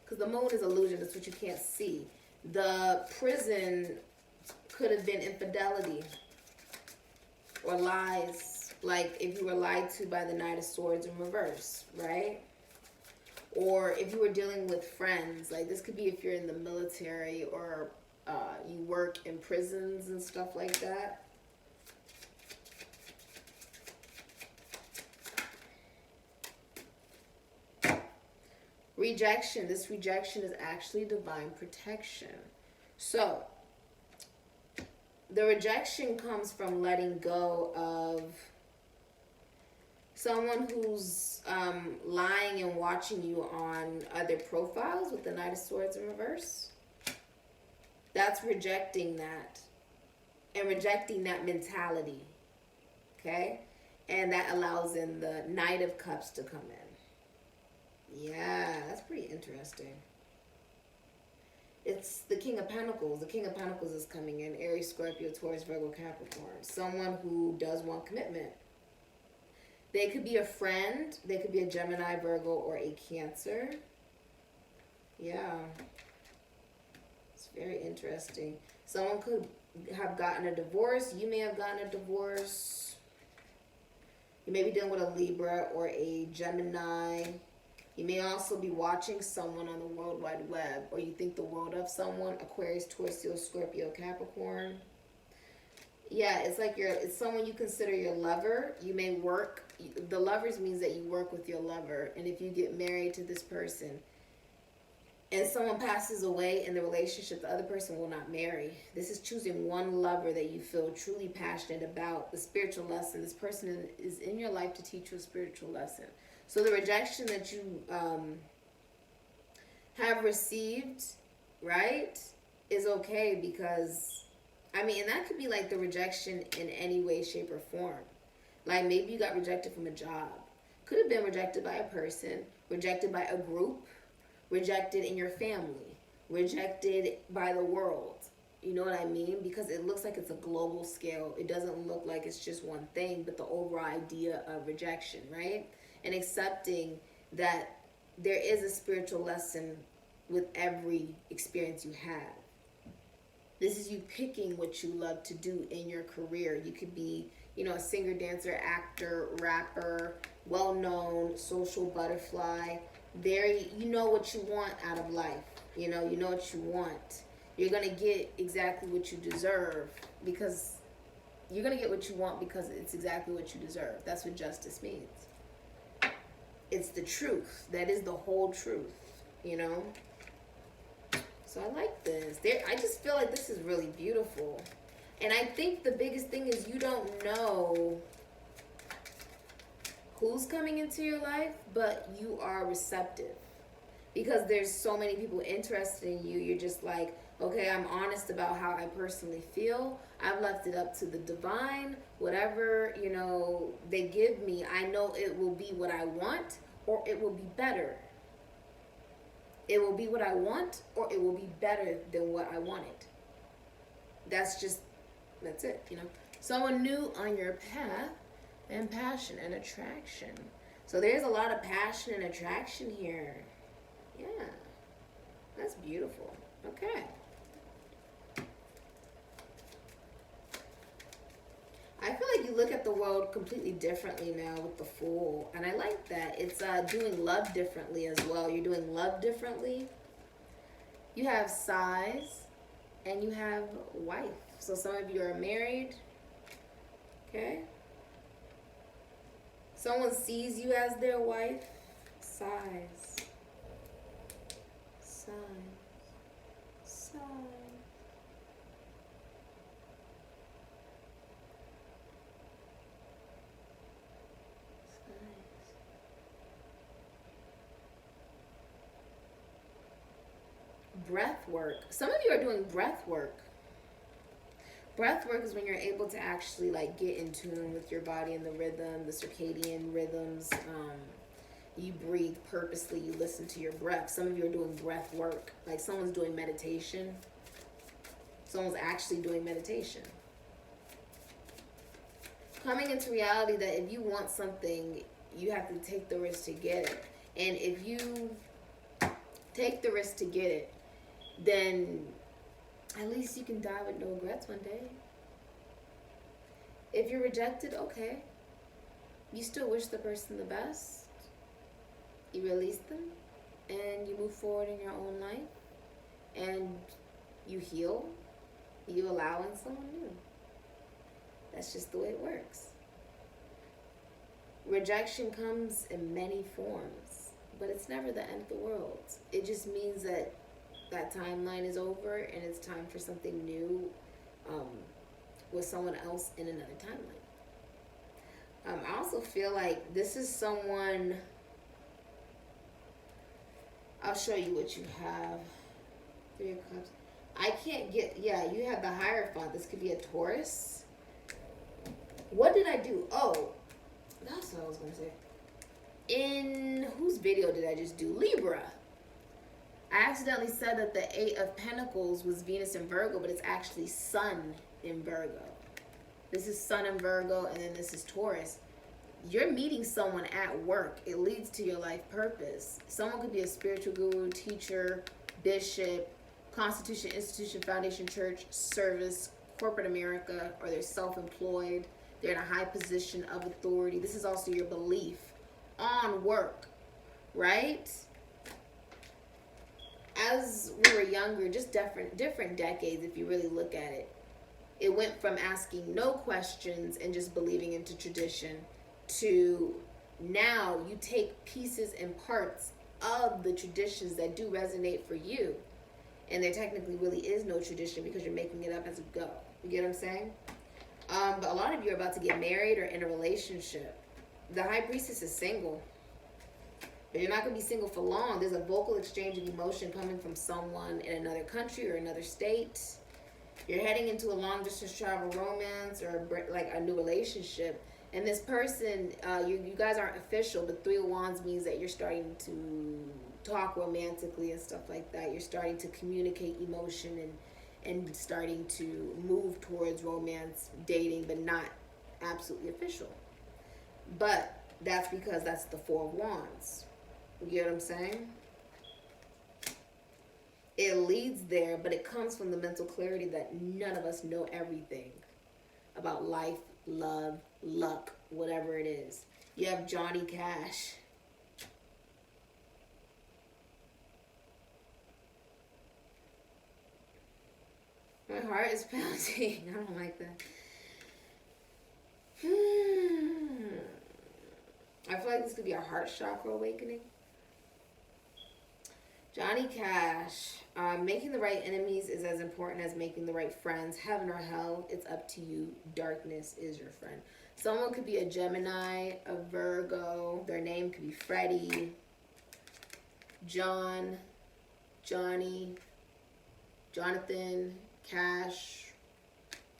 Because the moon is illusion. It's what you can't see. The prison could have been infidelity or lies. Like if you were lied to by the Knight of Swords in reverse, right? Or if you were dealing with friends, like this could be if you're in the military or you work in prisons and stuff like that. Rejection. This rejection is actually divine protection. So, the rejection comes from letting go of someone who's lying and watching you on other profiles with the Knight of Swords in reverse. That's rejecting that. And rejecting that mentality. Okay? And that allows in the Knight of Cups to come in. Yeah, that's pretty interesting. It's the King of Pentacles. The King of Pentacles is coming in. Aries, Scorpio, Taurus, Virgo, Capricorn. Someone who does want commitment. They could be a friend. They could be a Gemini, Virgo, or a Cancer. Yeah. It's very interesting. Someone could have gotten a divorce. You may have gotten a divorce. You may be dealing with a Libra or a Gemini. You may also be watching someone on the World Wide Web, or you think the world of someone. Aquarius, Taurus, Scorpio, Capricorn. Yeah, it's like it's someone you consider your lover. You may work. The lovers means that you work with your lover. And if you get married to this person and someone passes away in the relationship, the other person will not marry. This is choosing one lover that you feel truly passionate about. The spiritual lesson. This person is in your life to teach you a spiritual lesson. So the rejection that you have received, right, is okay because, I mean, and that could be like the rejection in any way, shape, or form. Like maybe you got rejected from a job. Could have been rejected by a person, rejected by a group, rejected in your family, rejected by the world. You know what I mean? Because it looks like it's a global scale. It doesn't look like it's just one thing, but the overall idea of rejection, right? And accepting that there is a spiritual lesson with every experience you have. This is you picking what you love to do in your career. You could be, you know, a singer, dancer, actor, rapper, well-known, social butterfly. You know what you want out of life. You know what you want. You're going to get exactly what you deserve, because you're going to get what you want because it's exactly what you deserve. That's what justice means. It's the truth. That is the whole truth, you know? So I like this. I just feel like this is really beautiful. And I think the biggest thing is you don't know who's coming into your life, but you are receptive. Because there's so many people interested in you. You're just like, okay, I'm honest about how I personally feel. I've left it up to the divine. Whatever, you know, they give me, I know it will be what I want, or it will be better. It will be what I want, or it will be better than what I wanted. That's it, you know. Someone new on your path, and passion and attraction. So there's a lot of passion and attraction here. Yeah, that's beautiful. Okay. I feel like you look at the world completely differently now with the Fool. And I like that. It's doing love differently as well. You're doing love differently. You have size and you have wife. So some of you are married. Okay. Someone sees you as their wife. Size. Size. Size. Breath work. Some of you are doing breath work. Breath work is when you're able to actually like get in tune with your body and the rhythm, the circadian rhythms. You breathe purposely. You listen to your breath. Some of you are doing breath work. Like someone's doing meditation. Someone's actually doing meditation. Coming into reality that if you want something, you have to take the risk to get it. And if you take the risk to get it, then at least you can die with no regrets one day. If you're rejected, okay. You still wish the person the best. You release them and you move forward in your own life and you heal. You allow in someone new. That's just the way it works. Rejection comes in many forms, but it's never the end of the world. It just means that timeline is over and it's time for something new with someone else in another timeline. I also feel like this is someone, I'll show you what you have. 3 of Cups. I can't get, yeah, you have the Hierophant. This could be a Taurus. What did I do? Oh, that's what I was going to say. In whose video did I just do? Libra. I accidentally said that the 8 of Pentacles was Venus in Virgo, but it's actually Sun in Virgo. This is Sun in Virgo, and then this is Taurus. You're meeting someone at work. It leads to your life purpose. Someone could be a spiritual guru, teacher, bishop, constitution, institution, foundation, church, service, corporate America, or they're self-employed. They're in a high position of authority. This is also your belief on work, right? As we were younger, just different decades, if you really look at it, it went from asking no questions and just believing into tradition to now you take pieces and parts of the traditions that do resonate for you. And there technically really is no tradition because you're making it up as you go. You get what I'm saying? But a lot of you are about to get married or in a relationship. The High Priestess is single. But you're not going to be single for long. There's a vocal exchange of emotion coming from someone in another country or another state. You're heading into a long-distance travel romance or like a new relationship. And this person, you guys aren't official, but 3 of Wands means that you're starting to talk romantically and stuff like that. You're starting to communicate emotion and starting to move towards romance, dating, but not absolutely official. But that's because that's the 4 of Wands. You get what I'm saying? It leads there, but it comes from the mental clarity that none of us know everything about life, love, luck, whatever it is. You have Johnny Cash. My heart is pounding. I don't like that. I feel like this could be a heart chakra awakening. Johnny Cash. Making the right enemies is as important as making the right friends. Heaven or hell, it's up to you. Darkness is your friend. Someone could be a Gemini, a Virgo. Their name could be Freddie, John, Johnny, Jonathan, Cash.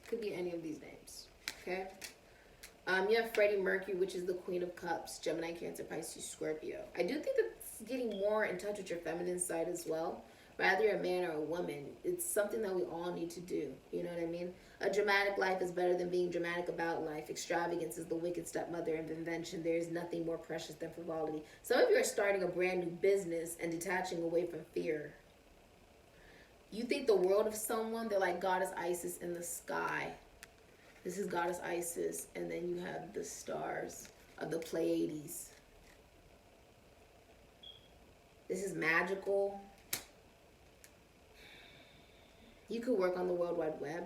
Could be any of these names. Okay? You have Freddie Mercury, which is the Queen of Cups. Gemini, Cancer, Pisces, Scorpio. I do think that's getting more in touch with your feminine side as well. Whether you're a man or a woman, it's something that we all need to do. You know what I mean? A dramatic life is better than being dramatic about life. Extravagance is the wicked stepmother of invention. There is nothing more precious than frivolity. Some of you are starting a brand new business and detaching away from fear. You think the world of someone, they're like Goddess Isis in the sky. This is Goddess Isis, and then you have the stars of the Pleiades. This is magical. You could work on the World Wide Web.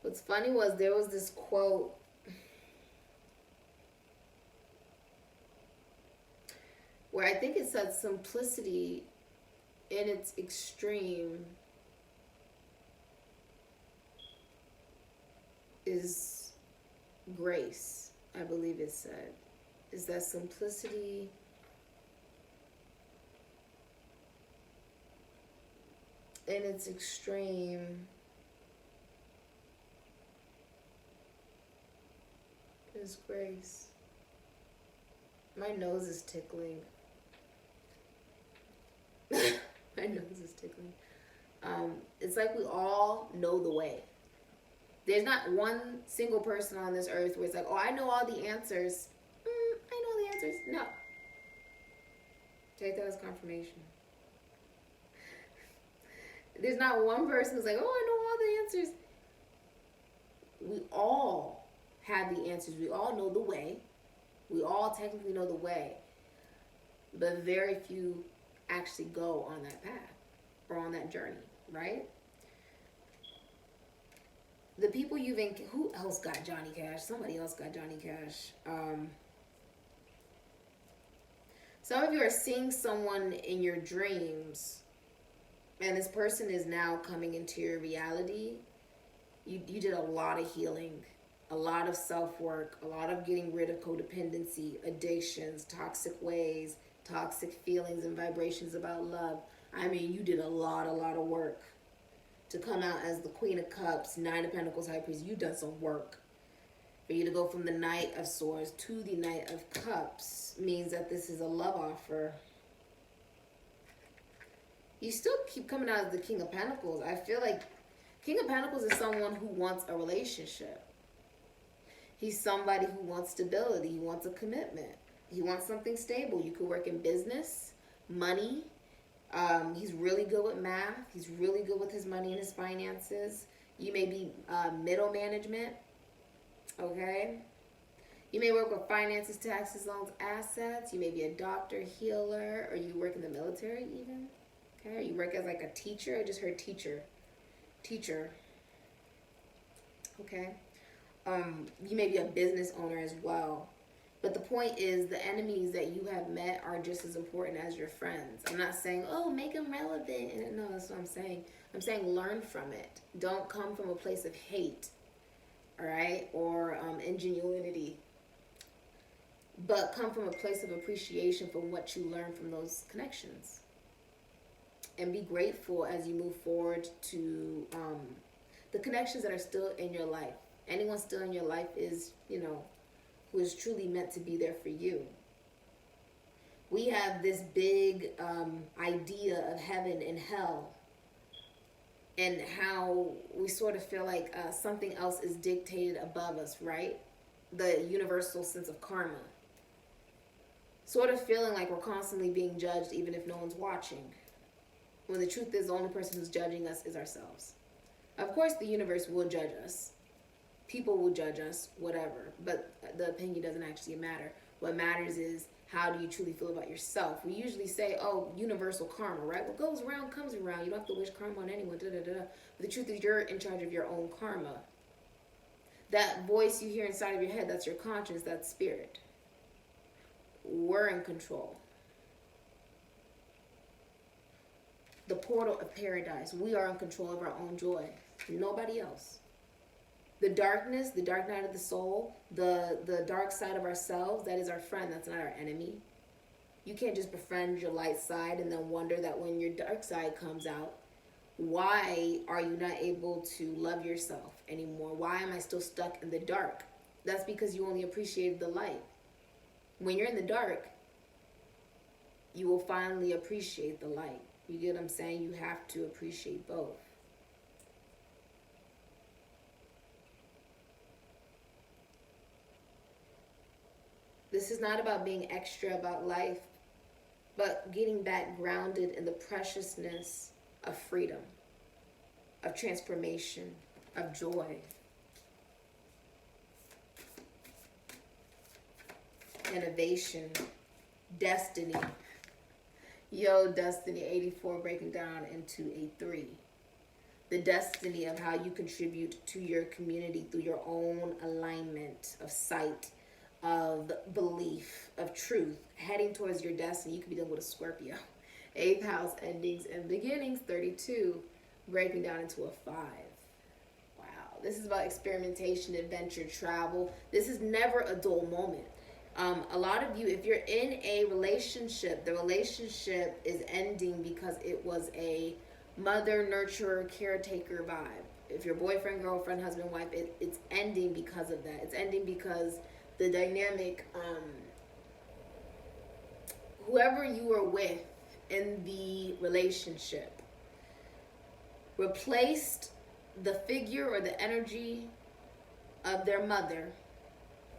What's funny was there was this quote where I think it said simplicity in its extreme is grace, I believe it said. Is that simplicity in its extreme is grace. My nose is tickling. My nose is tickling. It's like we all know the way. There's not one single person on this earth where it's like, oh, I know all the answers. I know the answers. No. Take that as confirmation. There's not one person who's like, oh, I know all the answers. We all have the answers. We all know the way. We all technically know the way. But very few actually go on that path or on that journey, right? The people you've who else got Johnny Cash? Somebody else got Johnny Cash. Some of you are seeing someone in your dreams, and this person is now coming into your reality. You did a lot of healing, a lot of self-work, a lot of getting rid of codependency, addictions, toxic ways, toxic feelings and vibrations about love. I mean, you did a lot of work to come out as the Queen of Cups, Nine of Pentacles, High Priest. You done some work. For you to go from the Knight of Swords to the Knight of Cups means that this is a love offer. You still keep coming out as the King of Pentacles. I feel like King of Pentacles is someone who wants a relationship. He's somebody who wants stability. He wants a commitment. He wants something stable. You could work in business, money. He's really good with math. He's really good with his money and his finances. You may be middle management. Okay? You may work with finances, taxes, loans, assets. You may be a doctor, healer, or you work in the military even. Okay? Or you work as like a teacher. I just heard teacher. Teacher. Okay? You may be a business owner as well. But the point is, the enemies that you have met are just as important as your friends. I'm not saying, oh, make them relevant. And no, that's what I'm saying. I'm saying learn from it. Don't come from a place of hate, all right, or ingenuity. But come from a place of appreciation for what you learn from those connections. And be grateful as you move forward to the connections that are still in your life. Anyone still in your life is, who is truly meant to be there for you. We have this big idea of heaven and hell, and how we sort of feel like something else is dictated above us, right? The universal sense of karma. Sort of feeling like we're constantly being judged even if no one's watching. When the truth is, the only person who's judging us is ourselves. Of course, the universe will judge us. People will judge us, whatever. But the opinion doesn't actually matter. What matters is, how do you truly feel about yourself? We usually say, oh, universal karma, right? What goes around comes around. You don't have to wish karma on anyone, da da da. But the truth is, you're in charge of your own karma. That voice you hear inside of your head, that's your conscience, that's spirit. We're in control. The portal of paradise. We are in control of our own joy. Nobody else. The darkness, the dark night of the soul, the dark side of ourselves, that is our friend, that's not our enemy. You can't just befriend your light side and then wonder that when your dark side comes out, why are you not able to love yourself anymore? Why am I still stuck in the dark? That's because you only appreciated the light. When you're in the dark, you will finally appreciate the light. You get what I'm saying? You have to appreciate both. This is not about being extra about life, but getting back grounded in the preciousness of freedom, of transformation, of joy. Innovation, destiny. Yo, destiny, 84 breaking down into a 3. The destiny of how you contribute to your community through your own alignment of sight, of belief, of truth, heading towards your destiny. You could be dealing with a Scorpio. 8th house, endings and beginnings, 32, breaking down into a 5. Wow, this is about experimentation, adventure, travel. This is never a dull moment. A lot of you, if you're in a relationship, the relationship is ending because it was a mother, nurturer, caretaker vibe. If you're boyfriend, girlfriend, husband, wife, it's ending because of that. It's ending because the dynamic, whoever you were with in the relationship replaced the figure or the energy of their mother,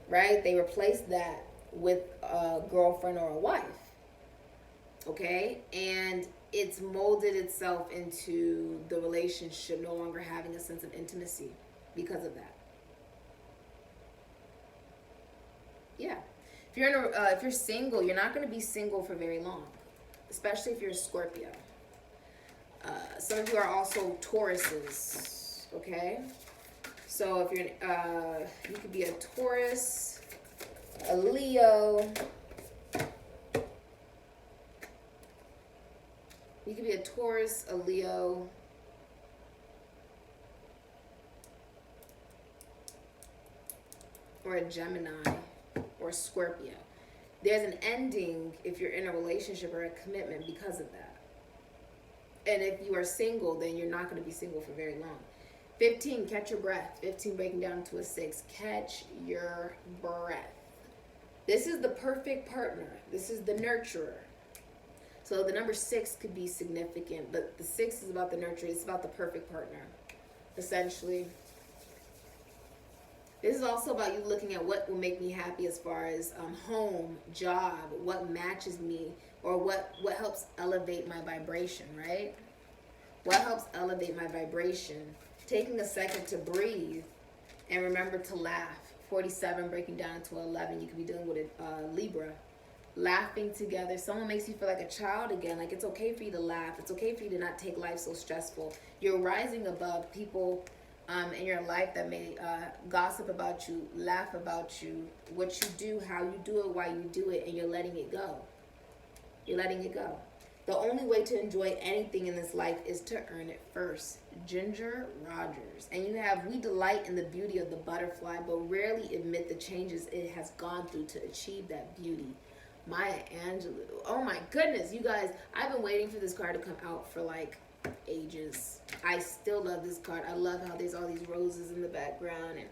right? They replaced that with a girlfriend or a wife, okay? And it's molded itself into the relationship no longer having a sense of intimacy because of that. Yeah. If you're single, you're not going to be single for very long, especially if you're a Scorpio. Some of you are also Tauruses, okay? So if you're, you could be a Taurus, a Leo. You could be a Taurus, a Leo, or a Gemini, or a Scorpio. There's an ending if you're in a relationship or a commitment because of that. And if you are single, then you're not going to be single for very long. 15, catch your breath. 15 breaking down to a 6. Catch your breath. This is the perfect partner. This is the nurturer. So the number 6 could be significant, but the 6 is about the nurturer. It's about the perfect partner, essentially. This is also about you looking at what will make me happy as far as home, job, what matches me, or what helps elevate my vibration, right? What helps elevate my vibration? Taking a second to breathe and remember to laugh. 47 breaking down to 11. You could be dealing with a Libra. Laughing together. Someone makes you feel like a child again. Like, it's okay for you to laugh. It's okay for you to not take life so stressful. You're rising above people in your life that may gossip about you, laugh about you, what you do, how you do it, why you do it, and you're letting it go. You're letting it go. The only way to enjoy anything in this life is to earn it first. Ginger Rogers. And you have, we delight in the beauty of the butterfly, but rarely admit the changes it has gone through to achieve that beauty. Maya Angelou. Oh my goodness, you guys, I've been waiting for this card to come out for like ages. I still love this card. I love how there's all these roses in the background, and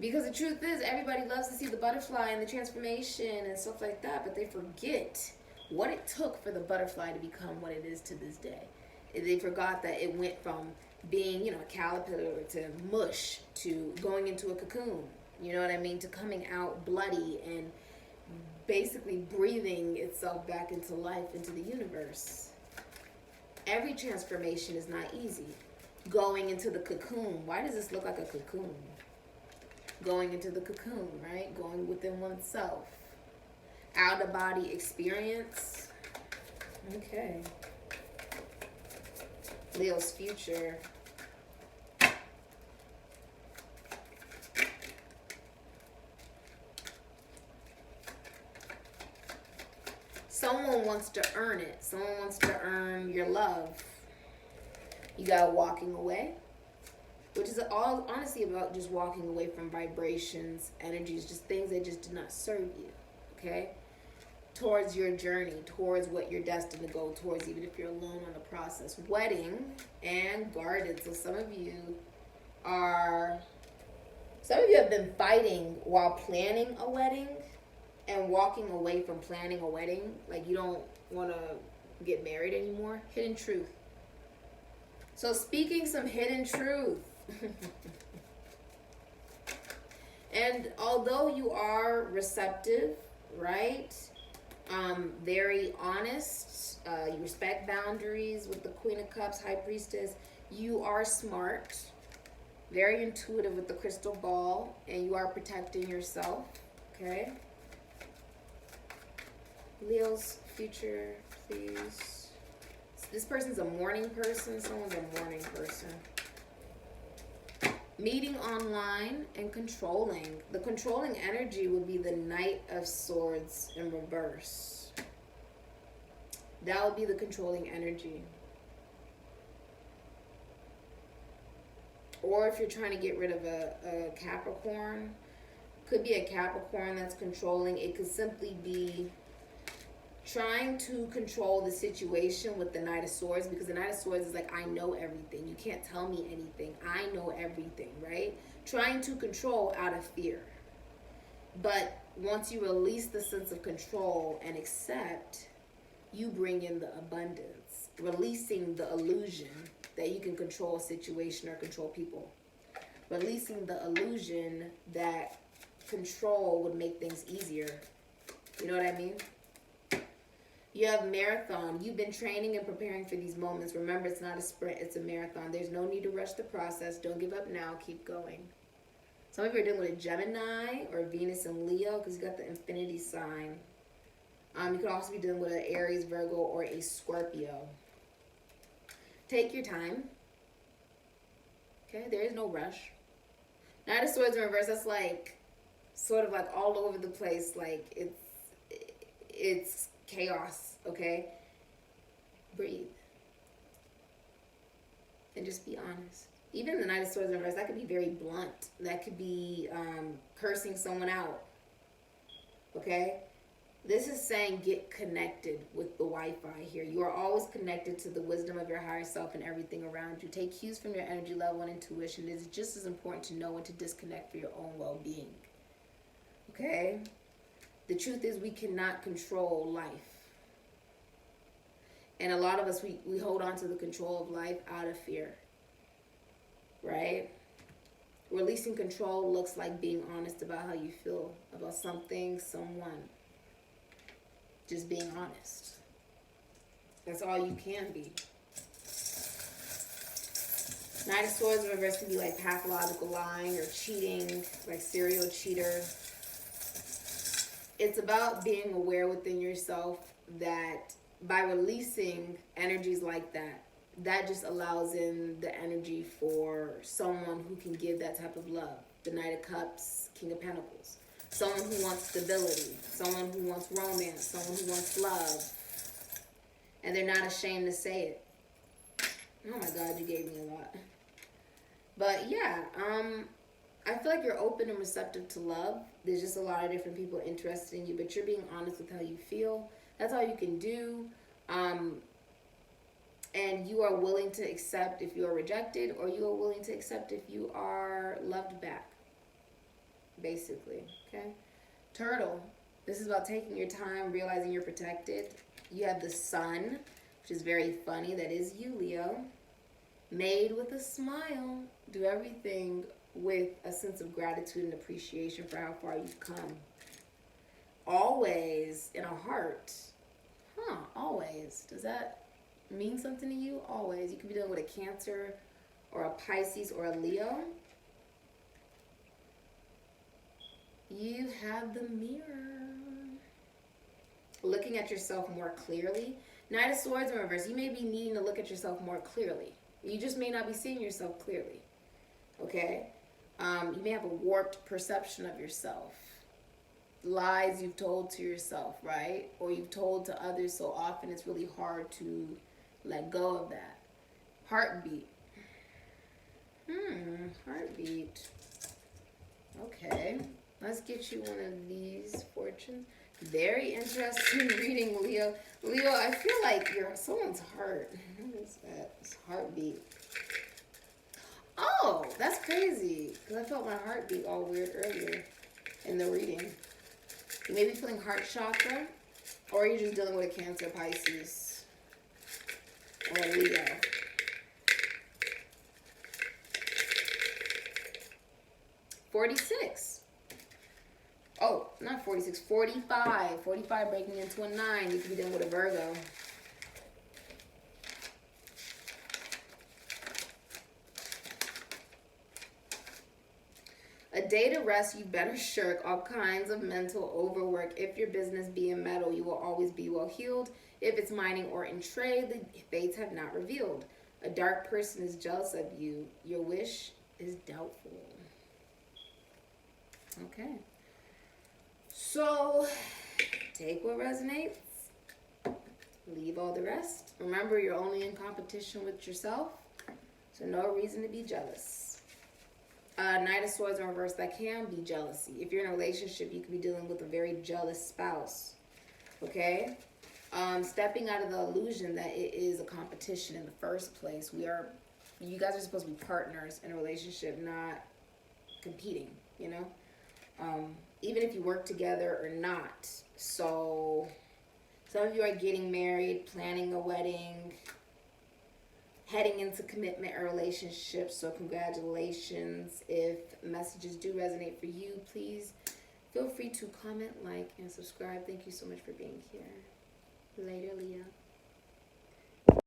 because the truth is, everybody loves to see the butterfly and the transformation and stuff like that, but they forget what it took for the butterfly to become what it is to this day. They forgot that it went from being, a caterpillar to mush to going into a cocoon, you know what I mean, to coming out bloody and basically breathing itself back into life, into the universe. Every transformation is not easy. Going into the cocoon. Why does this look like a cocoon? Going into the cocoon, right? Going within oneself. out-of-body experience. Okay. Leo's future. Someone wants to earn it. Someone wants to earn your love. You got walking away, which is all honestly about just walking away from vibrations, energies, just things that just do not serve you, okay? Towards your journey, towards what you're destined to go towards, even if you're alone on the process. Wedding and guarded. So some of you have been fighting while planning a wedding and walking away from planning a wedding. Like you don't want to get married anymore. Hidden truth. So speaking some hidden truth. And although you are receptive, right? Very honest. You respect boundaries with the Queen of Cups, High Priestess. You are smart. Very intuitive with the crystal ball. And you are protecting yourself. Okay? Leo's future, please. This person's a morning person. Someone's a morning person. Meeting online and controlling. The controlling energy would be the Knight of Swords in reverse. That would be the controlling energy. Or if you're trying to get rid of a Capricorn, could be a Capricorn that's controlling. It could simply be trying to control the situation with the Knight of Swords, because the Knight of Swords is like, I know everything. You can't tell me anything. I know everything, right? Trying to control out of fear. But once you release the sense of control and accept, you bring in the abundance, releasing the illusion that you can control a situation or control people. Releasing the illusion that control would make things easier. You know what I mean? You have marathon. You've been training and preparing for these moments. Remember, it's not a sprint, it's a marathon. There's no need to rush the process. Don't give up now. Keep going. Some of you are dealing with a Gemini or Venus and Leo because you got the infinity sign. You could also be dealing with an Aries, Virgo, or a Scorpio. Take your time. Okay, there is no rush. Knight of Swords in reverse, that's like sort of like all over the place. Like it's chaos, okay? Breathe. And just be honest. Even the Knight of Swords in reverse, that could be very blunt. That could be cursing someone out, okay? This is saying get connected with the Wi-Fi here. You are always connected to the wisdom of your higher self and everything around you. Take cues from your energy level and intuition. It is just as important to know when to disconnect for your own well-being, okay? The truth is we cannot control life. And a lot of us, we hold on to the control of life out of fear, right? Releasing control looks like being honest about how you feel about something, someone. Just being honest. That's all you can be. Knight of Swords in reverse can be like pathological lying or cheating, like serial cheater. It's about being aware within yourself that by releasing energies like that, that just allows in the energy for someone who can give that type of love. The Knight of Cups, King of Pentacles. Someone who wants stability. Someone who wants romance. Someone who wants love. And they're not ashamed to say it. Oh my God, you gave me a lot. But yeah, I feel like you're open and receptive to love. There's just a lot of different people interested in you, but you're being honest with how you feel. That's all you can do. And you are willing to accept if you are rejected, or you are willing to accept if you are loved back. Basically, okay? Turtle. This is about taking your time, realizing you're protected. You have the Sun, which is very funny. That is you, Leo. Made with a smile. Do everything with a sense of gratitude and appreciation for how far you've come. Always in a heart. Always. Does that mean something to you? Always. You could be dealing with a Cancer or a Pisces or a Leo. You have the Mirror. looking at yourself more clearly. Knight of Swords in reverse. You may be needing to look at yourself more clearly. You just may not be seeing yourself clearly. Okay? You may have a warped perception of yourself. Lies you've told to yourself, right? Or you've told to others so often it's really hard to let go of that. Heartbeat. Heartbeat. Okay. Let's get you one of these fortunes. Very interesting reading, Leo. Leo, I feel like you're someone's heart. What is that? It's heartbeat. Oh, that's crazy. Because I felt my heartbeat all weird earlier in the reading. You may be feeling heart chakra, or you're just dealing with a Cancer, Pisces, or a Leo. $46. Oh, not 46, 45. 45 breaking into a 9. You could be dealing with a Virgo. A day to rest, you better shirk all kinds of mental overwork. If your business be in metal, you will always be well heeled. If it's mining or in trade, the fates have not revealed. A dark person is jealous of you. Your wish is doubtful. Okay. So, take what resonates. Leave all the rest. Remember, you're only in competition with yourself. So, no reason to be jealous. Knight of Swords in reverse, that can be jealousy. If you're in a relationship, you could be dealing with a very jealous spouse. Okay? Stepping out of the illusion that it is a competition in the first place. You guys are supposed to be partners in a relationship, not competing, you know? Even if you work together or not. So, some of you are getting married, planning a wedding, heading into commitment or relationships, so congratulations. If messages do resonate for you, please feel free to comment, like, and subscribe. Thank you so much for being here. Later, Leo.